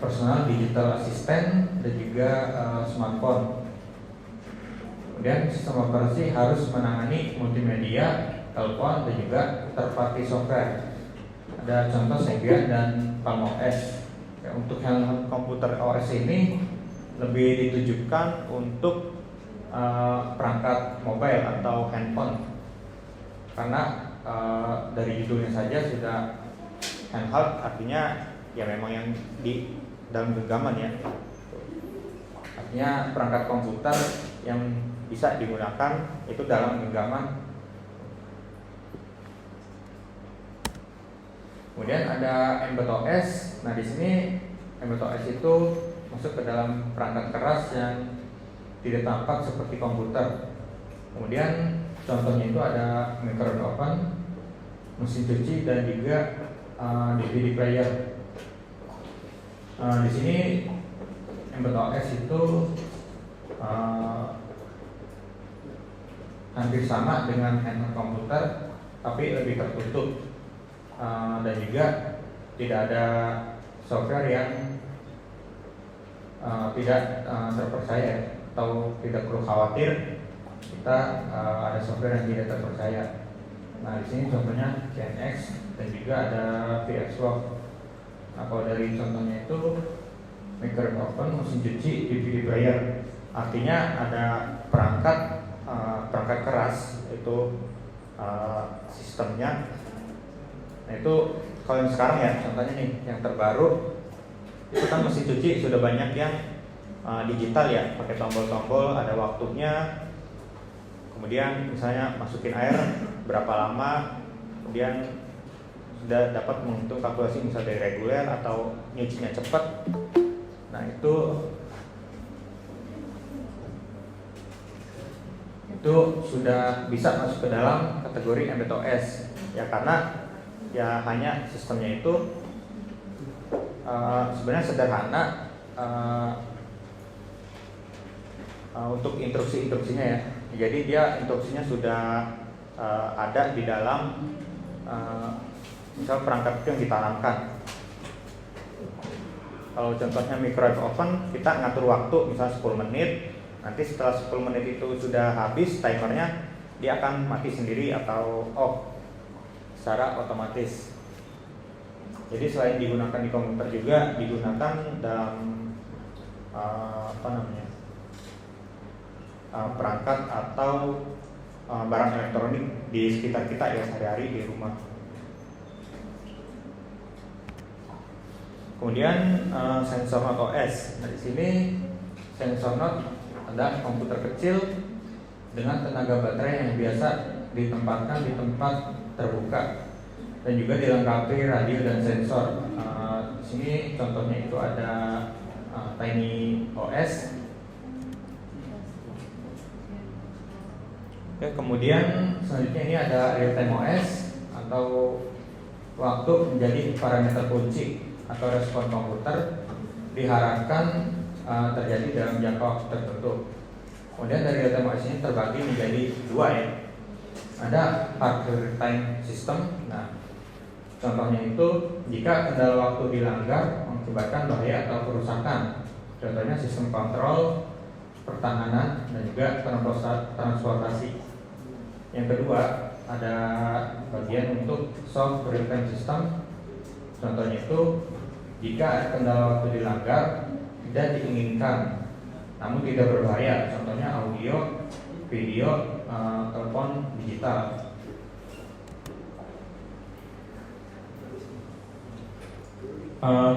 Speaker 1: personal digital assistant dan juga smartphone. Kemudian sistem operasi harus menangani multimedia, telepon dan juga third party software. Ada contoh Symbian dan Palm OS. Ya, untuk handheld komputer OS ini lebih ditujukan untuk perangkat mobile atau handphone, karena dari judulnya saja sudah handheld, artinya ya memang yang di dalam genggaman ya, artinya perangkat komputer yang bisa digunakan itu dalam genggaman. Kemudian ada Embedded OS. Nah di sini Embedded OS itu masuk ke dalam perangkat keras yang tidak tampak seperti komputer. Kemudian contohnya itu ada microwave oven, mesin cuci dan juga DVD player. Di sini Embedded OS itu hampir sama dengan handheld komputer, tapi lebih tertutup dan juga tidak ada software yang tidak terpercaya, atau tidak perlu khawatir kita ada software yang tidak terpercaya. Nah di sini contohnya KNX dan juga ada VxWorks. Nah kalau dari contohnya itu microwave oven, mesin cuci, DVD player, artinya ada perangkat keras itu sistemnya. Nah itu kalau yang sekarang ya, contohnya nih yang terbaru itu kan mesin cuci sudah banyak yang digital ya, pakai tombol-tombol, ada waktunya. Kemudian misalnya masukin air berapa lama, kemudian sudah dapat menghitung kalkulasi misalnya dari reguler atau nyucinya cepat. Nah itu sudah bisa masuk ke dalam kategori Embedded OS ya, karena ya hanya sistemnya itu sebenarnya sederhana untuk instruksinya ya. Jadi dia instruksinya sudah ada di dalam misal perangkat itu yang ditanamkan. Kalau contohnya microwave oven, kita ngatur waktu misal 10 menit. Nanti setelah 10 menit itu sudah habis timernya, dia akan mati sendiri atau off secara otomatis. Jadi selain digunakan di komputer juga digunakan dalam perangkat atau barang elektronik di sekitar kita ya sehari-hari di rumah. Kemudian sensor note OS. Nah di sini sensor note adalah komputer kecil dengan tenaga baterai yang biasa ditempatkan di tempat terbuka dan juga dilengkapi radio dan sensor. Di sini contohnya itu ada Tiny OS. Oke, kemudian selanjutnya ini ada Real Time OS atau waktu menjadi parameter kunci atau respon komputer diharapkan terjadi dalam jangka waktu tertentu. Kemudian dari Real Time OS ini terbagi menjadi dua ya. Ada Hard Real Time System. Nah, Contohnya itu jika kendala waktu dilanggar mengakibatkan bahaya atau kerusakan. Contohnya sistem kontrol, pertahanan, dan juga transportasi. Yang kedua ada bagian untuk soft real-time system. Contohnya itu jika kendala waktu dilanggar tidak diinginkan namun tidak berbahaya. Contohnya audio, video, telepon digital.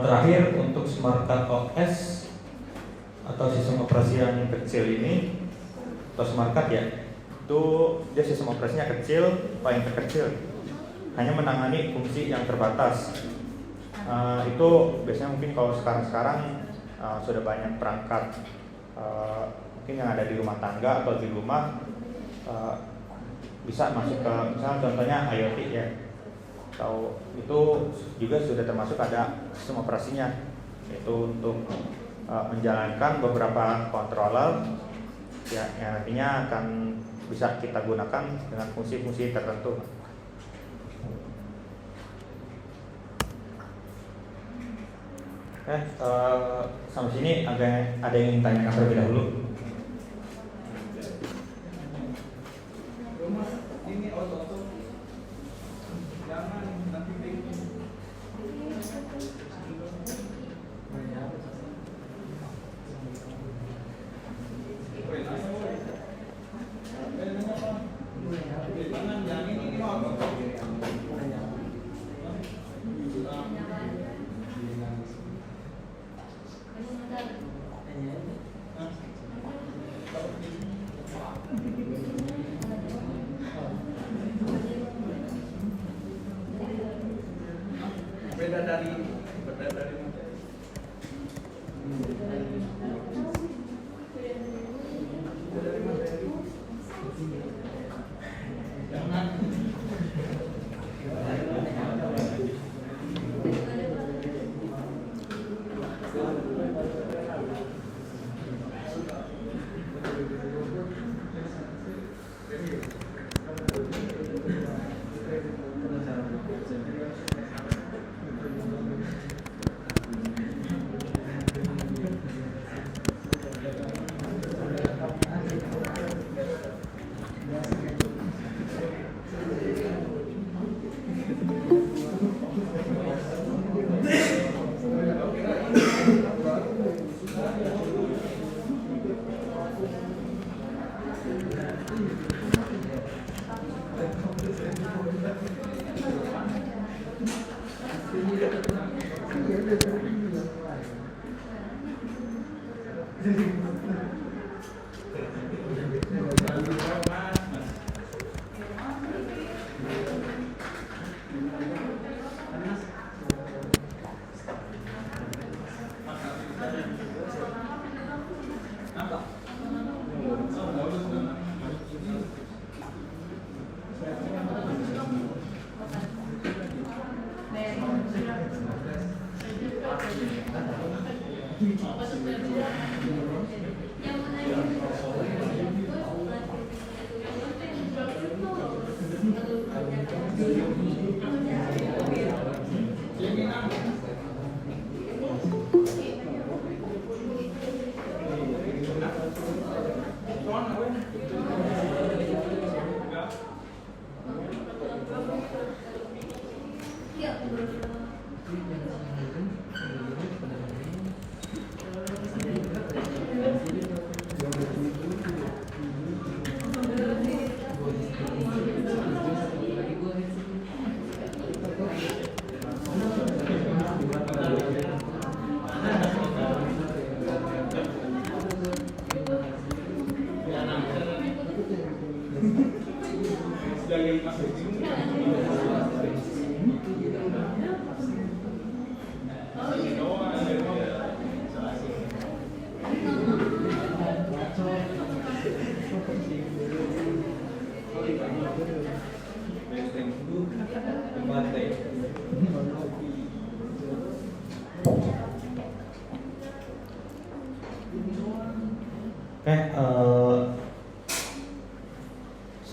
Speaker 1: Terakhir untuk Smart Card OS atau sistem operasi yang kecil ini, atau Smart Card ya, itu dia sistem operasinya kecil, paling terkecil, hanya menangani fungsi yang terbatas. Itu biasanya mungkin kalau sekarang sudah banyak perangkat mungkin yang ada di rumah tangga atau di rumah bisa masuk ke, misalnya contohnya IoT ya, atau itu juga sudah termasuk ada sistem operasinya, yaitu untuk menjalankan beberapa controller ya, yang nantinya akan bisa kita gunakan dengan fungsi-fungsi tertentu. Sampai sini ada yang ingin tanyakan terlebih dahulu?
Speaker 2: Ini auto jangan nanti beda dari materi. Jangan.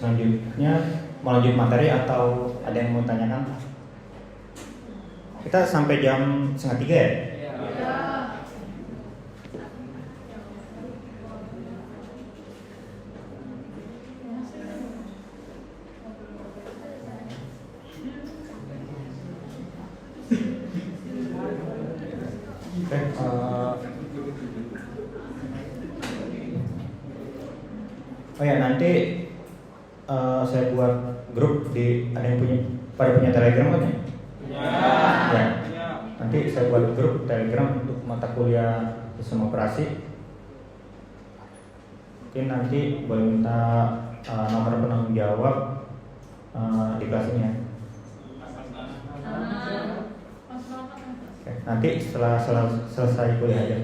Speaker 1: Selanjutnya mau lanjut materi atau ada yang mau tanyakan? Kita sampai jam 2:30 ya? Oh ya, nanti saya buat grup ada yang punya Telegram kan ya? Ya. Nanti saya buat grup Telegram untuk mata kuliah sistem operasi. Mungkin nanti boleh minta nomor penanggung jawab di kelas ini ya. Oke, nanti setelah selesai kuliah aja.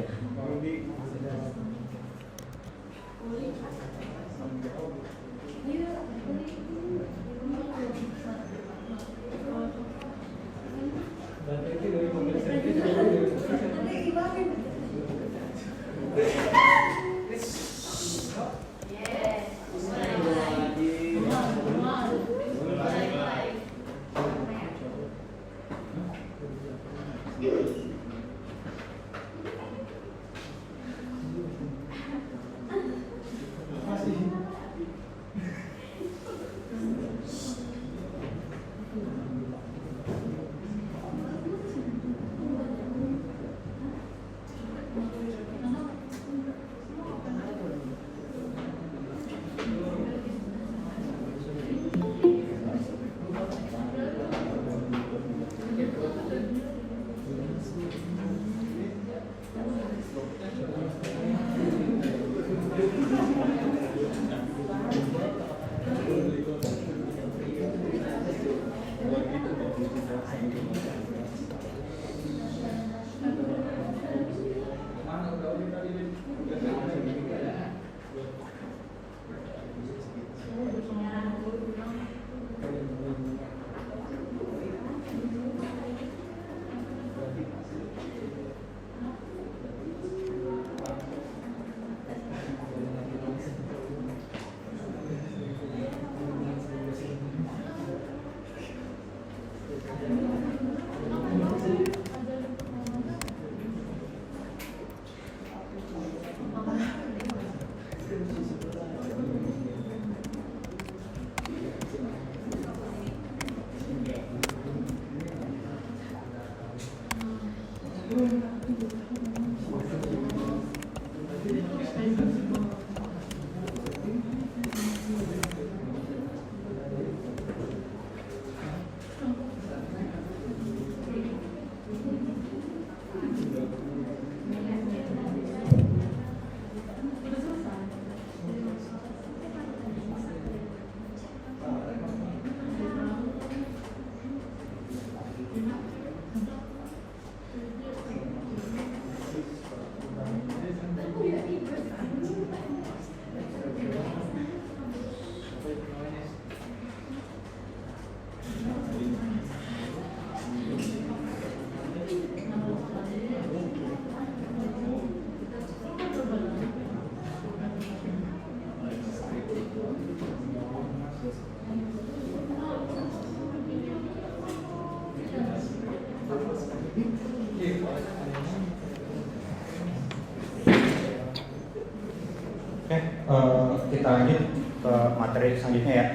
Speaker 1: Kita lanjut ke materi selanjutnya ya.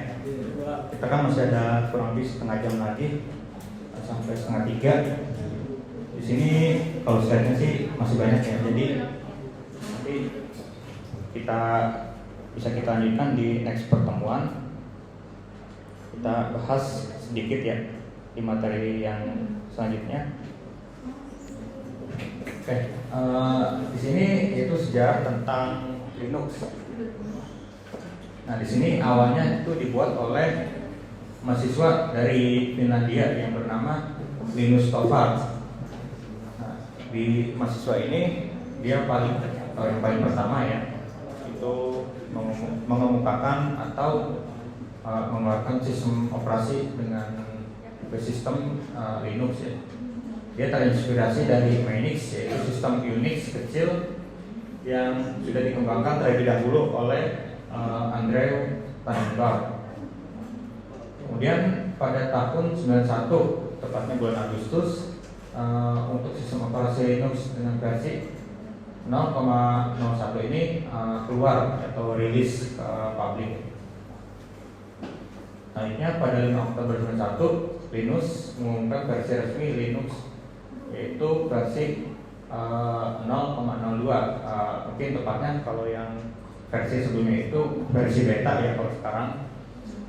Speaker 1: Kita kan masih ada kurang lebih setengah jam lagi sampai 2:30. Di sini kalau slide-nya sih masih banyak ya. Jadi nanti bisa kita lanjutkan di next pertemuan. Kita bahas sedikit ya di materi yang selanjutnya. Oke, di sini yaitu sejarah tentang Linux. Nah, di sini awalnya itu dibuat oleh mahasiswa dari Finlandia yang bernama Linus Torvalds. Nah, di mahasiswa ini dia yang paling pertama ya, itu mengemukakan atau mengeluarkan sistem operasi dengan sistem Linux ya. Dia terinspirasi dari Minix, yaitu sistem Unix kecil yang sudah dikembangkan terlebih dahulu oleh Andrew Tannenbaum. Kemudian pada tahun 91, tepatnya bulan Agustus, untuk sistem operasi Linux dengan versi 0,01 ini keluar atau rilis ke publik. Selanjutnya pada 5 Oktober 2021 Linux mengumumkan versi resmi Linux, yaitu versi 0,02. Mungkin tepatnya kalau yang versi sebelumnya itu versi beta ya kalau sekarang.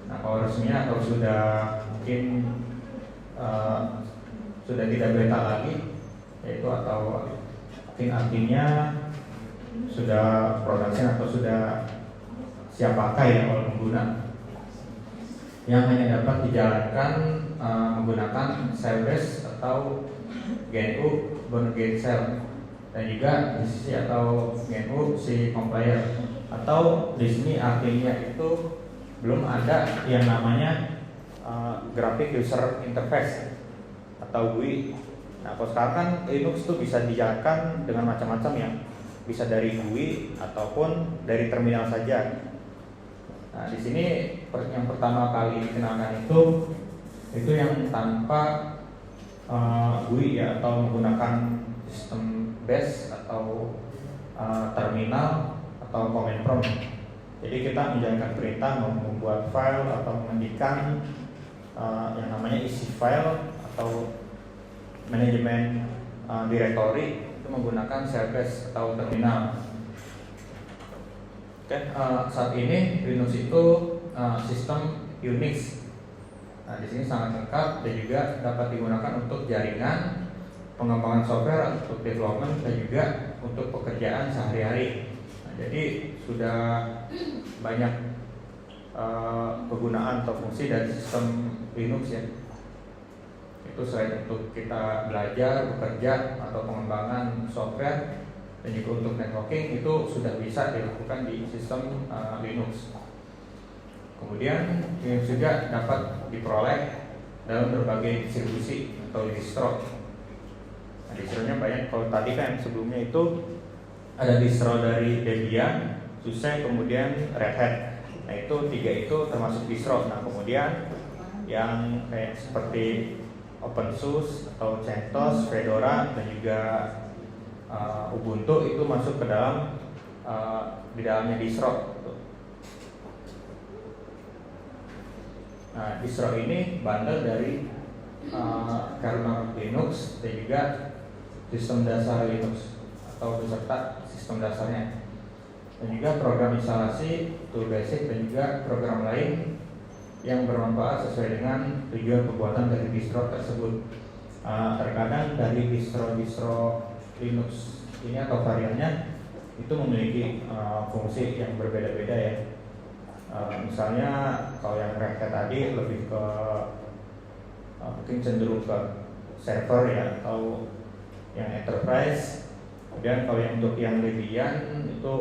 Speaker 1: Nah kalau resminya atau sudah mungkin sudah tidak beta lagi, yaitu atau mungkin artinya sudah production atau sudah siap pakai ya oleh pengguna, yang hanya dapat dijalankan menggunakan cell-based atau GNU bound gate cell, dan juga GCC atau GNU C compiler. Atau di sini artinya itu belum ada yang namanya graphic user interface atau GUI. Nah, kalau sekarang kan Linux itu bisa dijalankan dengan macam-macam ya, bisa dari GUI ataupun dari terminal saja. Nah, di sini yang pertama kali dikenalkan itu yang tanpa GUI ya, atau menggunakan sistem bash atau terminal atau command prompt. Jadi kita menjalankan perintah membuat file atau mengetikkan yang namanya isi file atau manajemen directory itu menggunakan shell bash atau terminal. Oke, saat ini Linux itu sistem Unix. Nah, di sini sangat lengkap dan juga dapat digunakan untuk jaringan, pengembangan software untuk development, dan juga untuk pekerjaan sehari-hari. Nah, jadi sudah banyak kegunaan atau fungsi dari sistem Linux ya. Itu selain untuk kita belajar, bekerja, atau pengembangan software, dan juga untuk networking, itu sudah bisa dilakukan di sistem Linux. Kemudian Linux juga dapat diperoleh dalam berbagai distribusi atau distro. Nah, distronya banyak. Kalau tadi kan sebelumnya itu ada distro dari Debian, SUSE, kemudian Red Hat. Nah itu tiga itu termasuk distro. Nah kemudian yang kayak seperti OpenSUSE atau CentOS, Fedora, dan juga Ubuntu itu masuk ke dalam di dalamnya distro. Nah, distro ini bundle dari kernel Linux dan juga sistem dasar Linux atau beserta sistem dasarnya, dan juga program instalasi, tool basic, dan juga program lain yang bermanfaat sesuai dengan tujuan pembuatan dari distro tersebut. Terkadang dari distro Linux ini atau variannya itu memiliki fungsi yang berbeda-beda ya. Misalnya kalau yang Red Hat tadi lebih ke mungkin cenderung ke server ya, atau yang enterprise. Kemudian kalau yang untuk yang Debian itu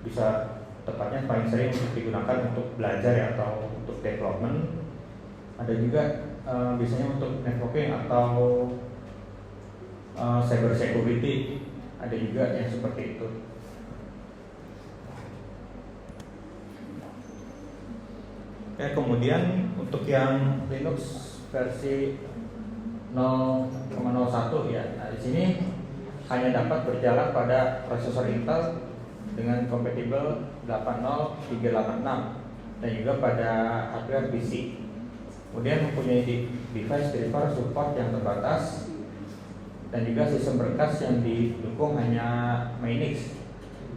Speaker 1: bisa tepatnya paling sering digunakan untuk belajar ya, atau untuk development. Ada juga biasanya untuk networking atau cyber security, ada juga yang seperti itu. Oke, kemudian untuk yang Linux versi 0,01 ya. Nah, di sini hanya dapat berjalan pada prosesor Intel dengan kompatibel 80386 dan juga pada hardware PC. Kemudian mempunyai device driver support yang terbatas, dan juga sistem berkas yang didukung hanya Minix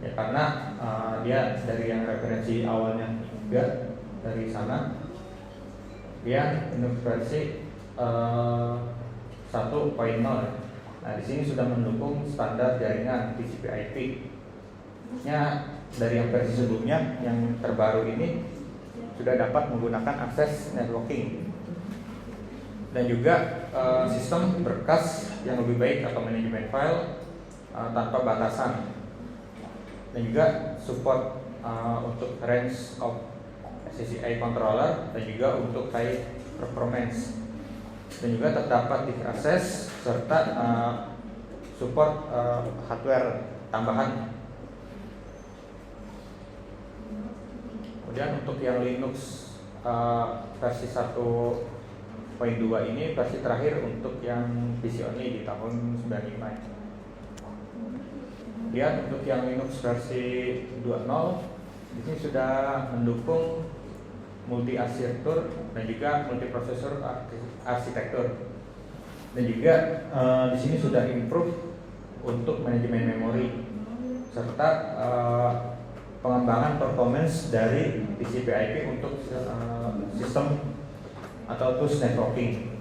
Speaker 1: ya, karena dia dari yang referensi awalnya juga dari sana dia Linux versi 1.0. Nah, di sini sudah mendukung standar jaringan TCP/IP. Nya dari yang versi sebelumnya, yang terbaru ini sudah dapat menggunakan akses networking dan juga sistem berkas yang lebih baik atau manajemen file tanpa batasan, dan juga support untuk range of SSI controller dan juga untuk high performance, dan juga terdapat diakses serta support hardware tambahan. Kemudian untuk yang Linux versi 1.0 poin 2 ini versi terakhir untuk yang PC only di tahun 95. Kemudian untuk yang Linux versi 2.0 ini sudah mendukung multi arsitektur dan juga multiprosesor arsitektur. Dan juga di sini sudah improve untuk manajemen memori serta pengembangan performance dari TCP/IP untuk sistem atau tools networking.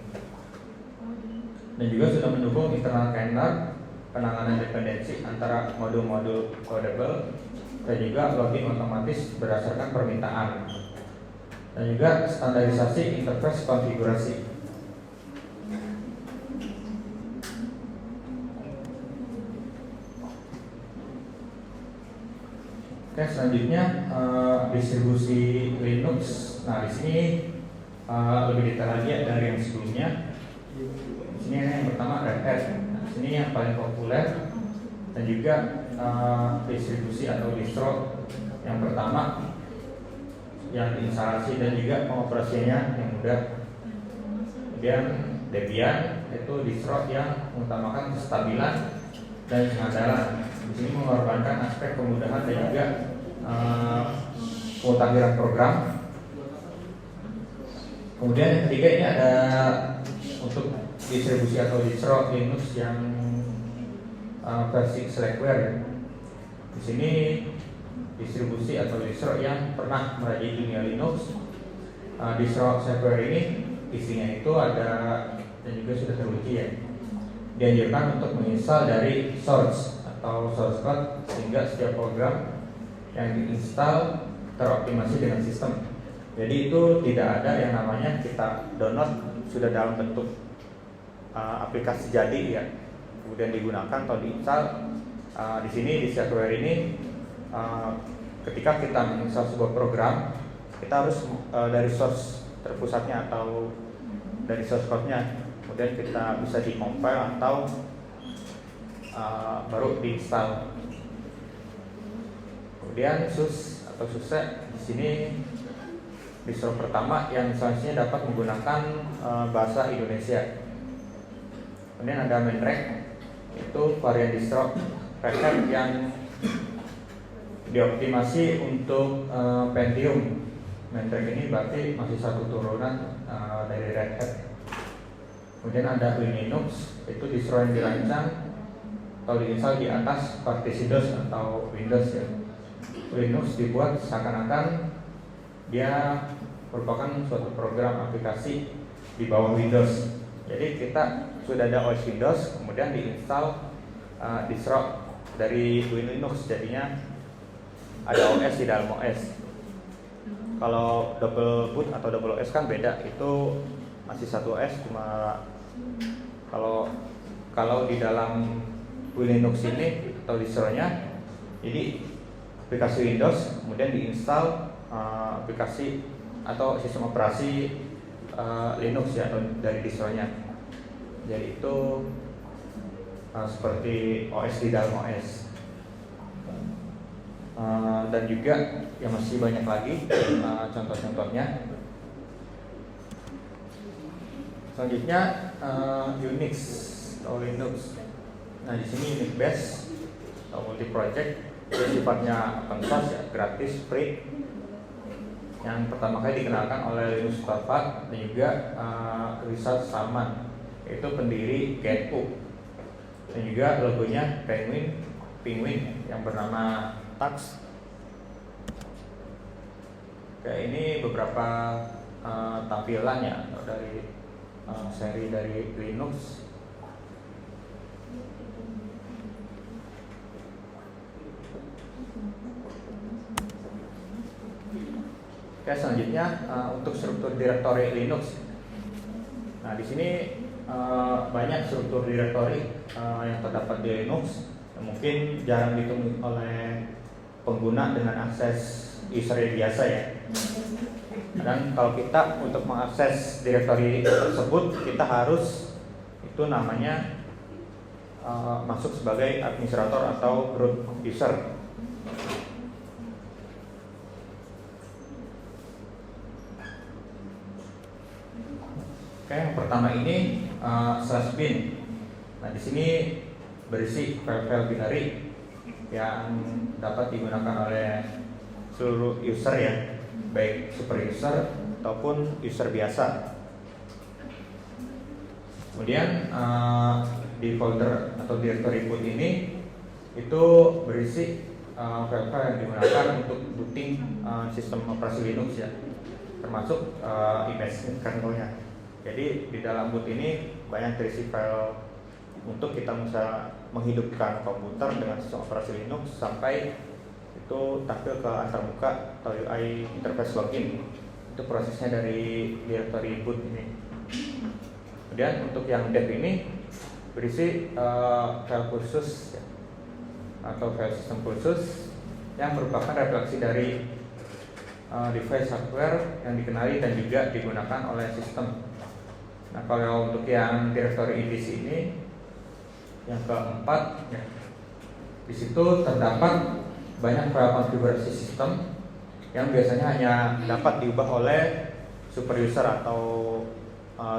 Speaker 1: Dan juga sudah mendukung internal kernel, penanganan dependensi antara modul-modul codable dan juga logging otomatis berdasarkan permintaan. Dan juga standarisasi interface konfigurasi. Oke, selanjutnya distribusi Linux. Nah, di sini lebih detail lagi ya dari yang sebelumnya. Di sini yang pertama Red Hat. Nah, di sini yang paling populer dan juga distribusi atau distro yang pertama yang diinstalasi dan juga pengoperasiannya yang mudah. Kemudian Debian itu distro yang mengutamakan kestabilan dan pengandalan. Di sini mengorbankan aspek kemudahan dan juga pemutakhiran program. Kemudian yang ketiga ini ada untuk distribusi atau distro Linux yang versi Slackware ya. Di sini distribusi atau distro yang pernah merajai dunia Linux. Distro Slackware ini isinya itu ada dan juga sudah teruji ya. Dianjurkan untuk menginstal dari source atau source code sehingga setiap program yang diinstal teroptimasi dengan sistem. Jadi itu tidak ada yang namanya kita download sudah dalam bentuk aplikasi jadi ya, kemudian digunakan atau diinstal. Di sini di Slackware ini ketika kita menginstal sebuah program, kita harus dari source terpusatnya atau dari source code-nya, kemudian kita bisa di-compile atau baru diinstal. Kemudian SUS atau SUSE di sini distro pertama yang selanjutnya dapat menggunakan bahasa Indonesia. Kemudian ada Mandrake, itu varian distro Red Hat yang dioptimasi untuk Pentium. Mandrake ini berarti masih satu turunan dari Red Hat. Kemudian ada Linux, itu distro yang dirancang atau diinstal di atas partisi DOS atau Windows ya. Linux dibuat seakan-akan dia merupakan suatu program aplikasi di bawah Windows. Jadi kita sudah ada OS Windows, kemudian diinstal distro dari Linux, jadinya ada OS di dalam OS. Kalau double boot atau double OS kan beda, itu masih satu OS, cuma kalau di dalam Linux ini atau distronya, jadi aplikasi Windows kemudian diinstal aplikasi atau sistem operasi Linux ya, atau dari distronya. Jadi itu seperti OS di dalam OS. Dan juga yang masih banyak lagi contoh-contohnya. Selanjutnya Unix atau Linux. Nah, di sini Unix base atau multi project, itu sifatnya open source ya, gratis, free. Yang pertama kali dikenalkan oleh Linus Torvalds dan juga Richard Stallman, yaitu pendiri GNU. Dan juga logonya penguin yang bernama Tux. Oke, ini beberapa tampilannya dari seri dari Linux. Oke, selanjutnya untuk struktur direktori Linux. Nah, di sini banyak struktur direktori yang terdapat di Linux yang mungkin jarang ditemui oleh pengguna dengan akses user yang biasa ya. Dan kalau kita untuk mengakses direktori tersebut, kita harus itu namanya masuk sebagai administrator atau root user. Oke, Oke, yang pertama ini /bin. Nah, di sini berisi file-file binary yang dapat digunakan oleh seluruh user ya, baik super user ataupun user biasa. Kemudian di folder atau directory boot ini itu berisi file-file yang digunakan untuk booting sistem operasi Linux ya, termasuk image kernelnya. Jadi di dalam boot ini banyak terisi file untuk kita bisa menghidupkan komputer dengan sistem operasi Linux sampai itu tampil ke antarmuka atau UI interface login. Itu prosesnya dari directory boot ini. Kemudian untuk yang dev ini berisi file khusus ya, atau file sistem khusus yang merupakan refleksi dari device hardware yang dikenali dan juga digunakan oleh sistem. Nah, kalau untuk yang directory indice ini yang keempat ya, di situ terdapat banyak file konfigurasi sistem yang biasanya hanya dapat diubah oleh super user atau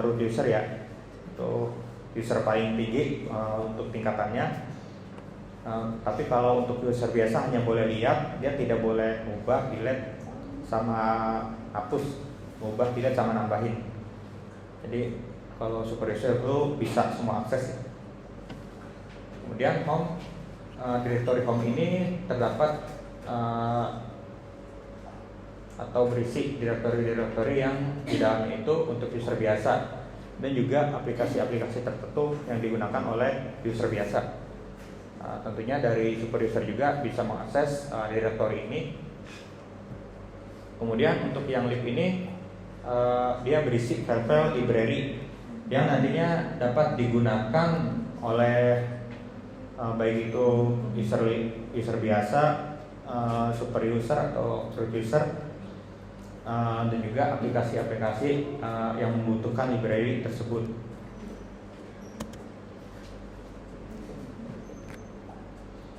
Speaker 1: root user ya, itu user paling tinggi untuk tingkatannya. Tapi kalau untuk user biasa hanya boleh lihat, dia tidak boleh mengubah, delete, sama hapus, mengubah, delete, sama nambahin. Jadi kalau super user itu bisa semua akses. Kemudian home, directory home ini terdapat atau berisi directory yang di dalamnya itu untuk user biasa dan juga aplikasi-aplikasi tertentu yang digunakan oleh user biasa. Tentunya dari super user juga bisa mengakses directory ini. Kemudian untuk yang lib ini dia berisi file-file library yang nantinya dapat digunakan oleh baik itu user biasa, super user atau root user, dan juga aplikasi-aplikasi yang membutuhkan library tersebut.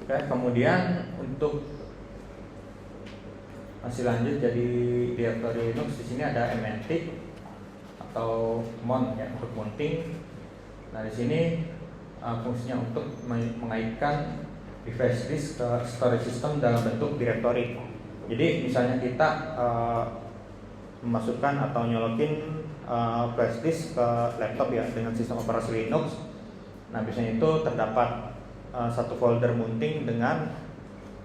Speaker 1: Oke, kemudian untuk masih lanjut jadi directory Linux, di sini ada mnt atau mount ya, untuk mounting. Nah, di sini fungsinya untuk mengaitkan device disk ke storage system dalam bentuk directory. Jadi misalnya kita memasukkan atau nyolokin flash disk ke laptop ya dengan sistem operasi Linux. Nah, biasanya itu terdapat satu folder mounting dengan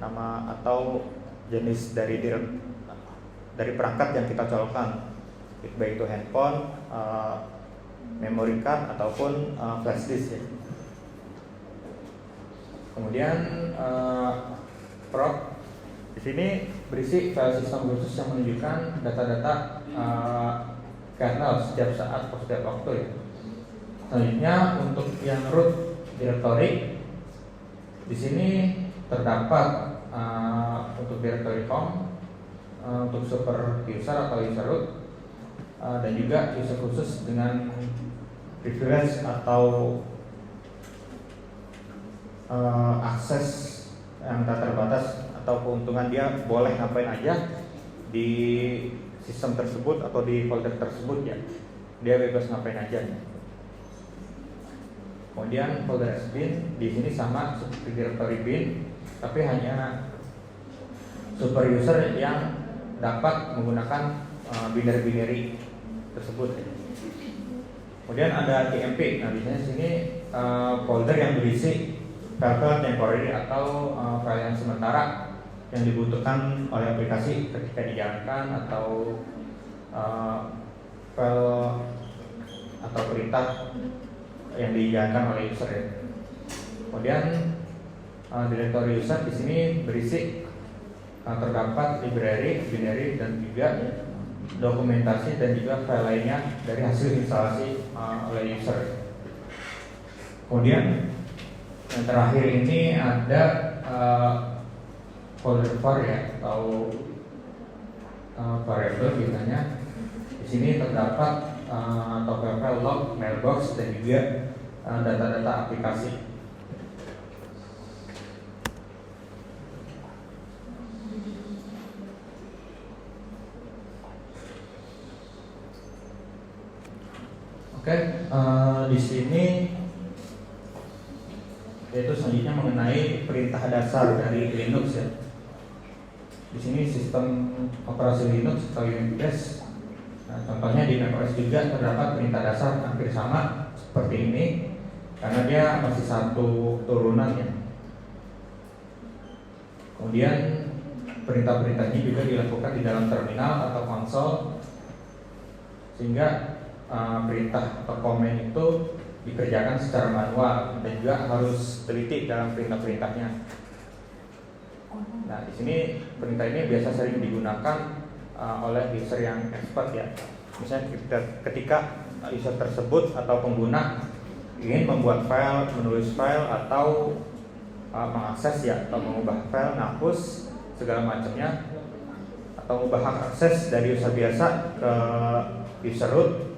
Speaker 1: nama atau jenis dari perangkat yang kita colokkan, baik itu handphone, memory card ataupun flash disk ya. Kemudian proc di sini berisi file sistem khusus yang menunjukkan data-data kernel setiap saat atau setiap waktu ya. Selanjutnya untuk yang root directory, di sini terdapat untuk directory home, untuk super user atau user root, dan juga user khusus dengan privilege atau akses yang tak terbatas atau keuntungan dia boleh ngapain aja di sistem tersebut atau di folder tersebut ya, dia bebas ngapain aja. Kemudian folder bin di sini sama seperti directory bin, tapi hanya super user yang dapat menggunakan binary tersebut. Kemudian ada tmp. Nah, di sini folder yang berisi file temporary atau file yang sementara yang dibutuhkan oleh aplikasi ketika dijalankan, atau file atau perintah yang dijalankan oleh user ya. Kemudian directory user di sini berisi terdapat library, binary, dan juga dokumentasi dan juga file lainnya dari hasil instalasi oleh user. Kemudian yang terakhir ini ada folder var ya, atau variable biasanya. Di sini terdapat atau file log, mailbox, dan juga data-data aplikasi. Oke, Oke, di sini yaitu selanjutnya mengenai perintah dasar dari Linux ya. Di sini sistem operasi Linux atau Unix. Nah, contohnya di macOS juga terdapat perintah dasar hampir sama seperti ini, karena dia masih satu turunan ya. Kemudian perintah-perintahnya juga dilakukan di dalam terminal atau konsol, sehingga perintah atau komen itu dikerjakan secara manual dan juga harus teliti dalam perintah-perintahnya. Nah, di sini perintah ini biasa sering digunakan oleh user yang expert ya. Misalnya ketika user tersebut atau pengguna ingin membuat file, menulis file, atau mengakses ya, atau mengubah file, menghapus segala macamnya, atau mengubah hak akses dari user biasa ke user root.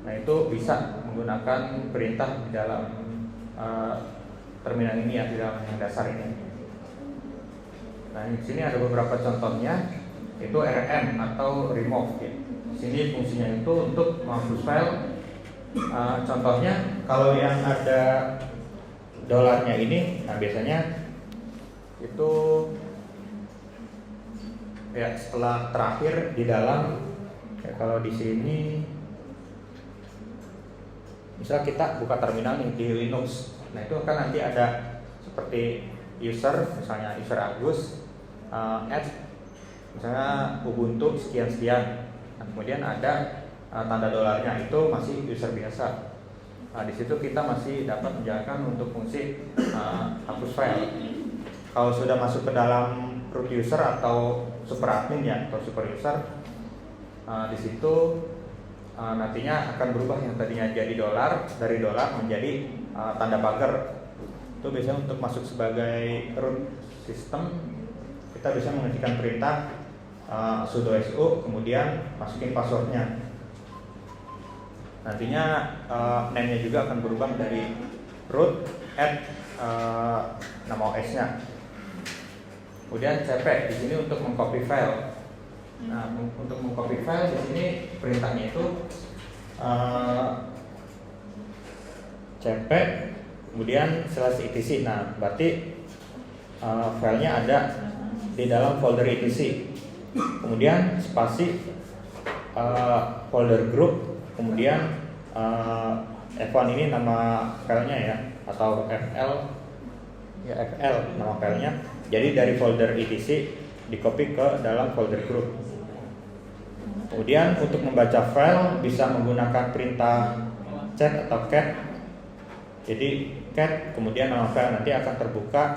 Speaker 1: Nah, itu bisa menggunakan perintah di dalam terminal ini ya, di dalam yang dasar ini. Nah, di sini ada beberapa contohnya, itu rm atau remove ya. Di sini fungsinya itu untuk menghapus file. Contohnya kalau yang ada dolarnya ini, nah biasanya itu ya setelah terakhir di dalam ya, kalau di sini misal kita buka terminal nih di Linux, nah itu kan nanti ada seperti user, misalnya user Agus, add misalnya Ubuntu sekian-sekian, nah, kemudian ada tanda dolarnya, itu masih user biasa. Nah, di situ kita masih dapat menjalankan untuk fungsi hapus file. Kalau sudah masuk ke dalam root user atau super admin ya, atau super user, di situ nantinya akan berubah yang tadinya jadi dolar, dari dolar menjadi tanda pagar. Itu biasanya untuk masuk sebagai root system, kita bisa mengetikkan perintah sudo su, kemudian masukin passwordnya. Nantinya name-nya juga akan berubah dari root add nama OS-nya. Kemudian cp di sini untuk mengcopy file. Nah, untuk mengcopy file di sini perintahnya itu cp kemudian /etc. Nah, berarti filenya ada di dalam folder etc. Kemudian spasi folder group, kemudian F1 ini nama filenya ya, atau fl ya, fl nama filenya. Jadi dari folder etc di copy ke dalam folder group. Kemudian untuk membaca file bisa menggunakan perintah cat atau cat. Jadi cat kemudian nama file, nanti akan terbuka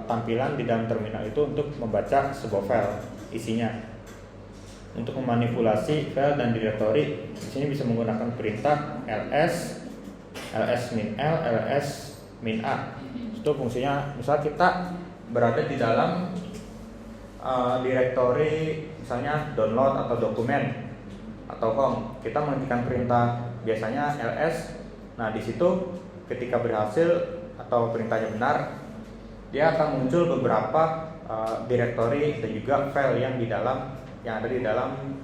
Speaker 1: tampilan di dalam terminal itu untuk membaca sebuah file isinya. Untuk memanipulasi file dan directory, di sini bisa menggunakan perintah ls -l, ls-a. Itu fungsinya, misal kita berada di dalam directory misalnya download atau dokumen atau home, kita mengetikkan perintah biasanya ls. Nah, di situ ketika berhasil atau perintahnya benar, dia akan muncul beberapa directory dan juga file yang ada di dalam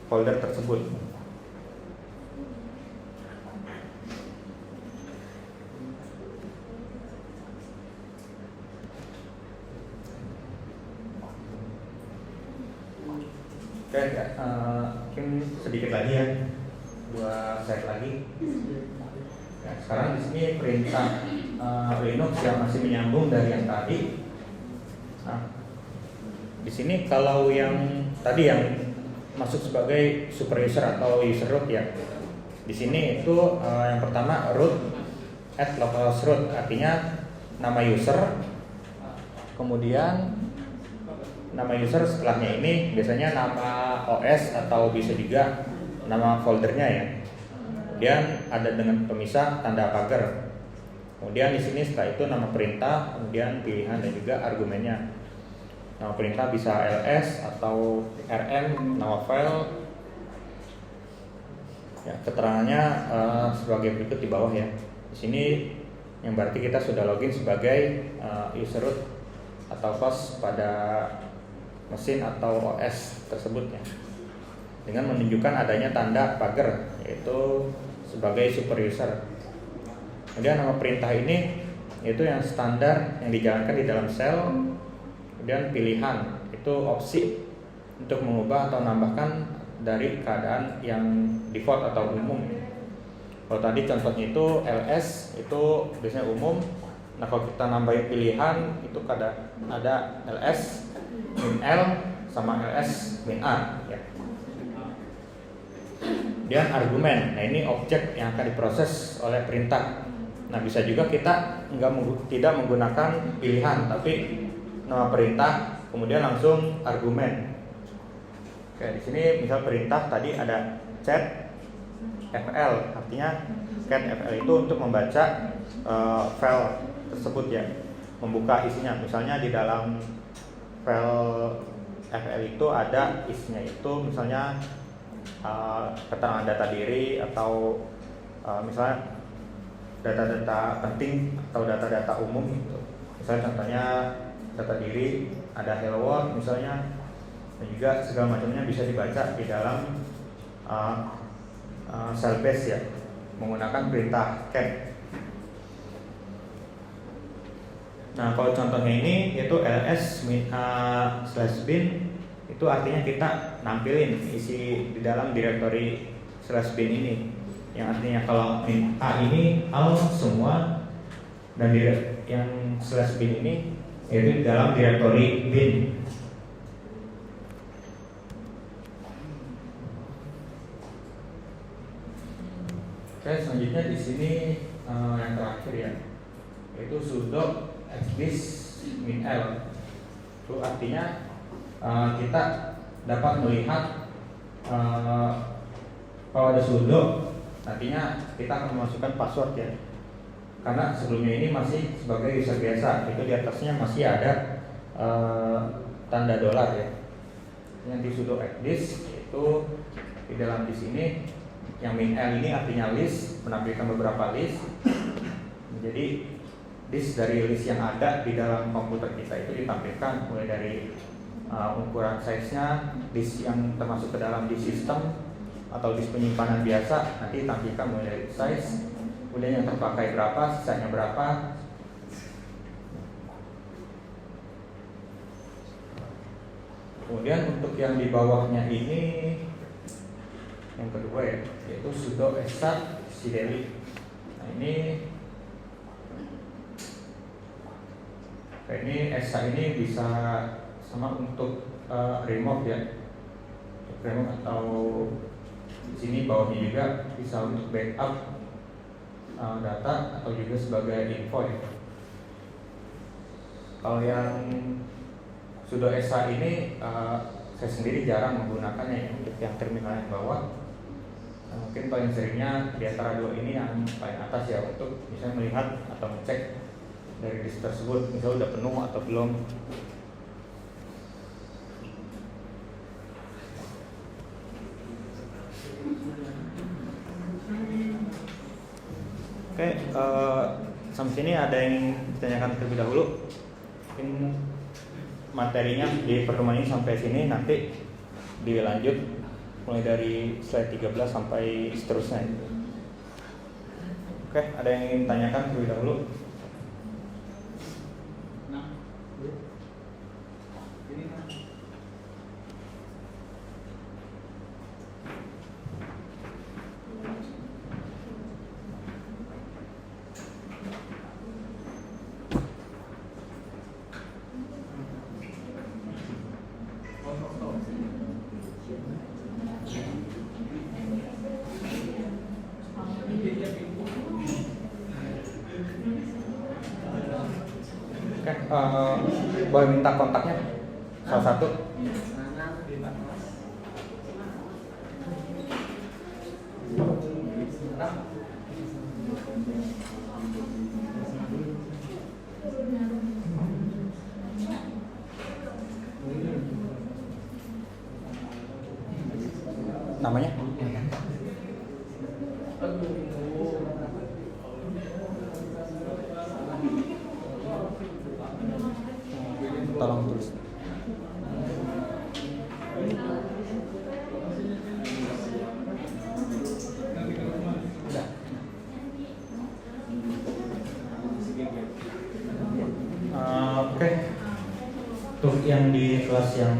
Speaker 1: folder tersebut. Oke, mungkin sedikit lagi ya, 2 slide lagi. Ya, sekarang di sini perintah Linux yang masih menyambung dari yang tadi. Nah, di sini kalau yang tadi yang masuk sebagai super user atau user root ya, di sini itu yang pertama root at localhost root, artinya nama user, kemudian nama user setelahnya ini biasanya nama OS atau bisa juga nama foldernya ya. Kemudian ada dengan pemisah tanda pagar. Kemudian di sini setelah itu nama perintah, kemudian pilihan dan juga argumennya. Nama perintah bisa ls atau rm, nama file. Ya, keterangannya sebagai berikut di bawah ya. Di sini yang berarti kita sudah login sebagai user root atau host pada mesin atau OS tersebut ya. dengan menunjukkan adanya tanda pagar, yaitu sebagai super user. Kemudian nama perintah ini yaitu yang standar yang dijalankan di dalam shell. Kemudian pilihan itu opsi untuk mengubah atau menambahkan dari keadaan yang default atau umum. Kalau tadi contohnya itu ls itu biasanya umum. Nah kalau kita nambahin pilihan itu ada ls min l sama ls min a ya. Kemudian argumen, nah ini objek yang akan diproses oleh perintah. Nah bisa juga kita tidak menggunakan pilihan, tapi nama perintah kemudian langsung argumen. Oke, di sini misal perintah tadi ada cat fl, artinya cat fl itu untuk membaca file tersebut ya, membuka isinya. Misalnya di dalam file fl itu ada isinya itu misalnya keterangan data diri atau misalnya data-data penting atau data-data umum gitu. Misalnya contohnya data diri, ada hello world misalnya, dan juga segala macamnya bisa dibaca di dalam cell base ya, menggunakan perintah cat. Nah kalau contohnya ini yaitu ls /bin, itu artinya kita nampilin isi di dalam directory /bin ini, yang artinya kalau a ini all semua, dan yang /bin ini yaitu di dalam directory bin. Oke, selanjutnya di sini yang terakhir ya, yaitu sudo xdis min l. Itu artinya kita dapat melihat kalau ada sudo, nantinya kita akan memasukkan password ya. Karena sebelumnya ini masih sebagai user biasa, itu di atasnya masih ada tanda dolar ya. Yang di sudo xdis itu di dalam di sini yang min l ini artinya list, menampilkan beberapa list. Jadi list dari list yang ada di dalam komputer kita itu ditampilkan mulai dari ukuran size-nya, disk yang termasuk ke dalam disk sistem atau disk penyimpanan biasa, nanti ditampilkan mulai dari size, kemudian yang terpakai berapa, sisanya berapa. Kemudian untuk yang di bawahnya ini yang kedua ya, yaitu sudo start cdeli. Nah ini ESA ini bisa sama untuk remove ya, untuk remove, atau di sini bawahnya juga bisa untuk backup data atau juga sebagai info ya. Kalau yang sudo ESA ini saya sendiri jarang menggunakannya ya, untuk yang terminal yang bawah. Mungkin paling seringnya di antara dua ini yang paling atas ya, untuk misalnya melihat atau ngecek dari list tersebut misalnya udah penuh atau belum. Oke, sampai sini ada yang ditanyakan terlebih dahulu? Mungkin materinya di pertemuan ini sampai sini, nanti dilanjut mulai dari slide 13 sampai seterusnya. Oke, ada yang ingin tanyakan terlebih dahulu? Boleh minta kontaknya salah satu. Namanya? Tolong tulis. yang di kelas yang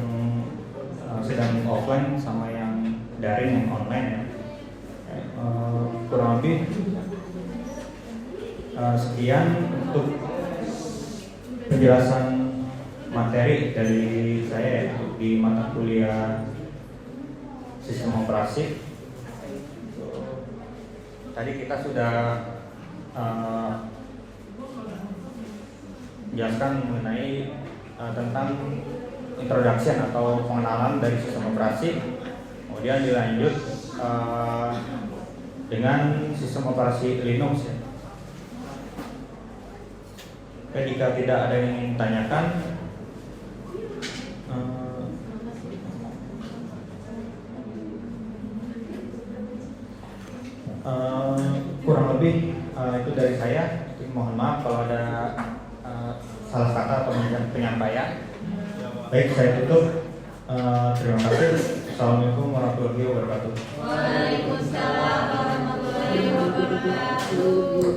Speaker 1: sedang offline sama yang daring, yang online ya. Kurang lebih sekian untuk penjelasan materi dari saya ya, di mata kuliah sistem operasi. Tadi kita sudah jelaskan mengenai tentang introduction atau pengenalan dari sistem operasi, kemudian dilanjut dengan sistem operasi Linux ya. Oke, jika tidak ada yang ingin ditanyakan, kurang lebih itu dari saya. Mohon maaf kalau ada salah kata atau penyampaian. Baik, saya tutup. Terima kasih. Assalamualaikum warahmatullahi wabarakatuh.
Speaker 3: Waalaikumsalam warahmatullahi wabarakatuh.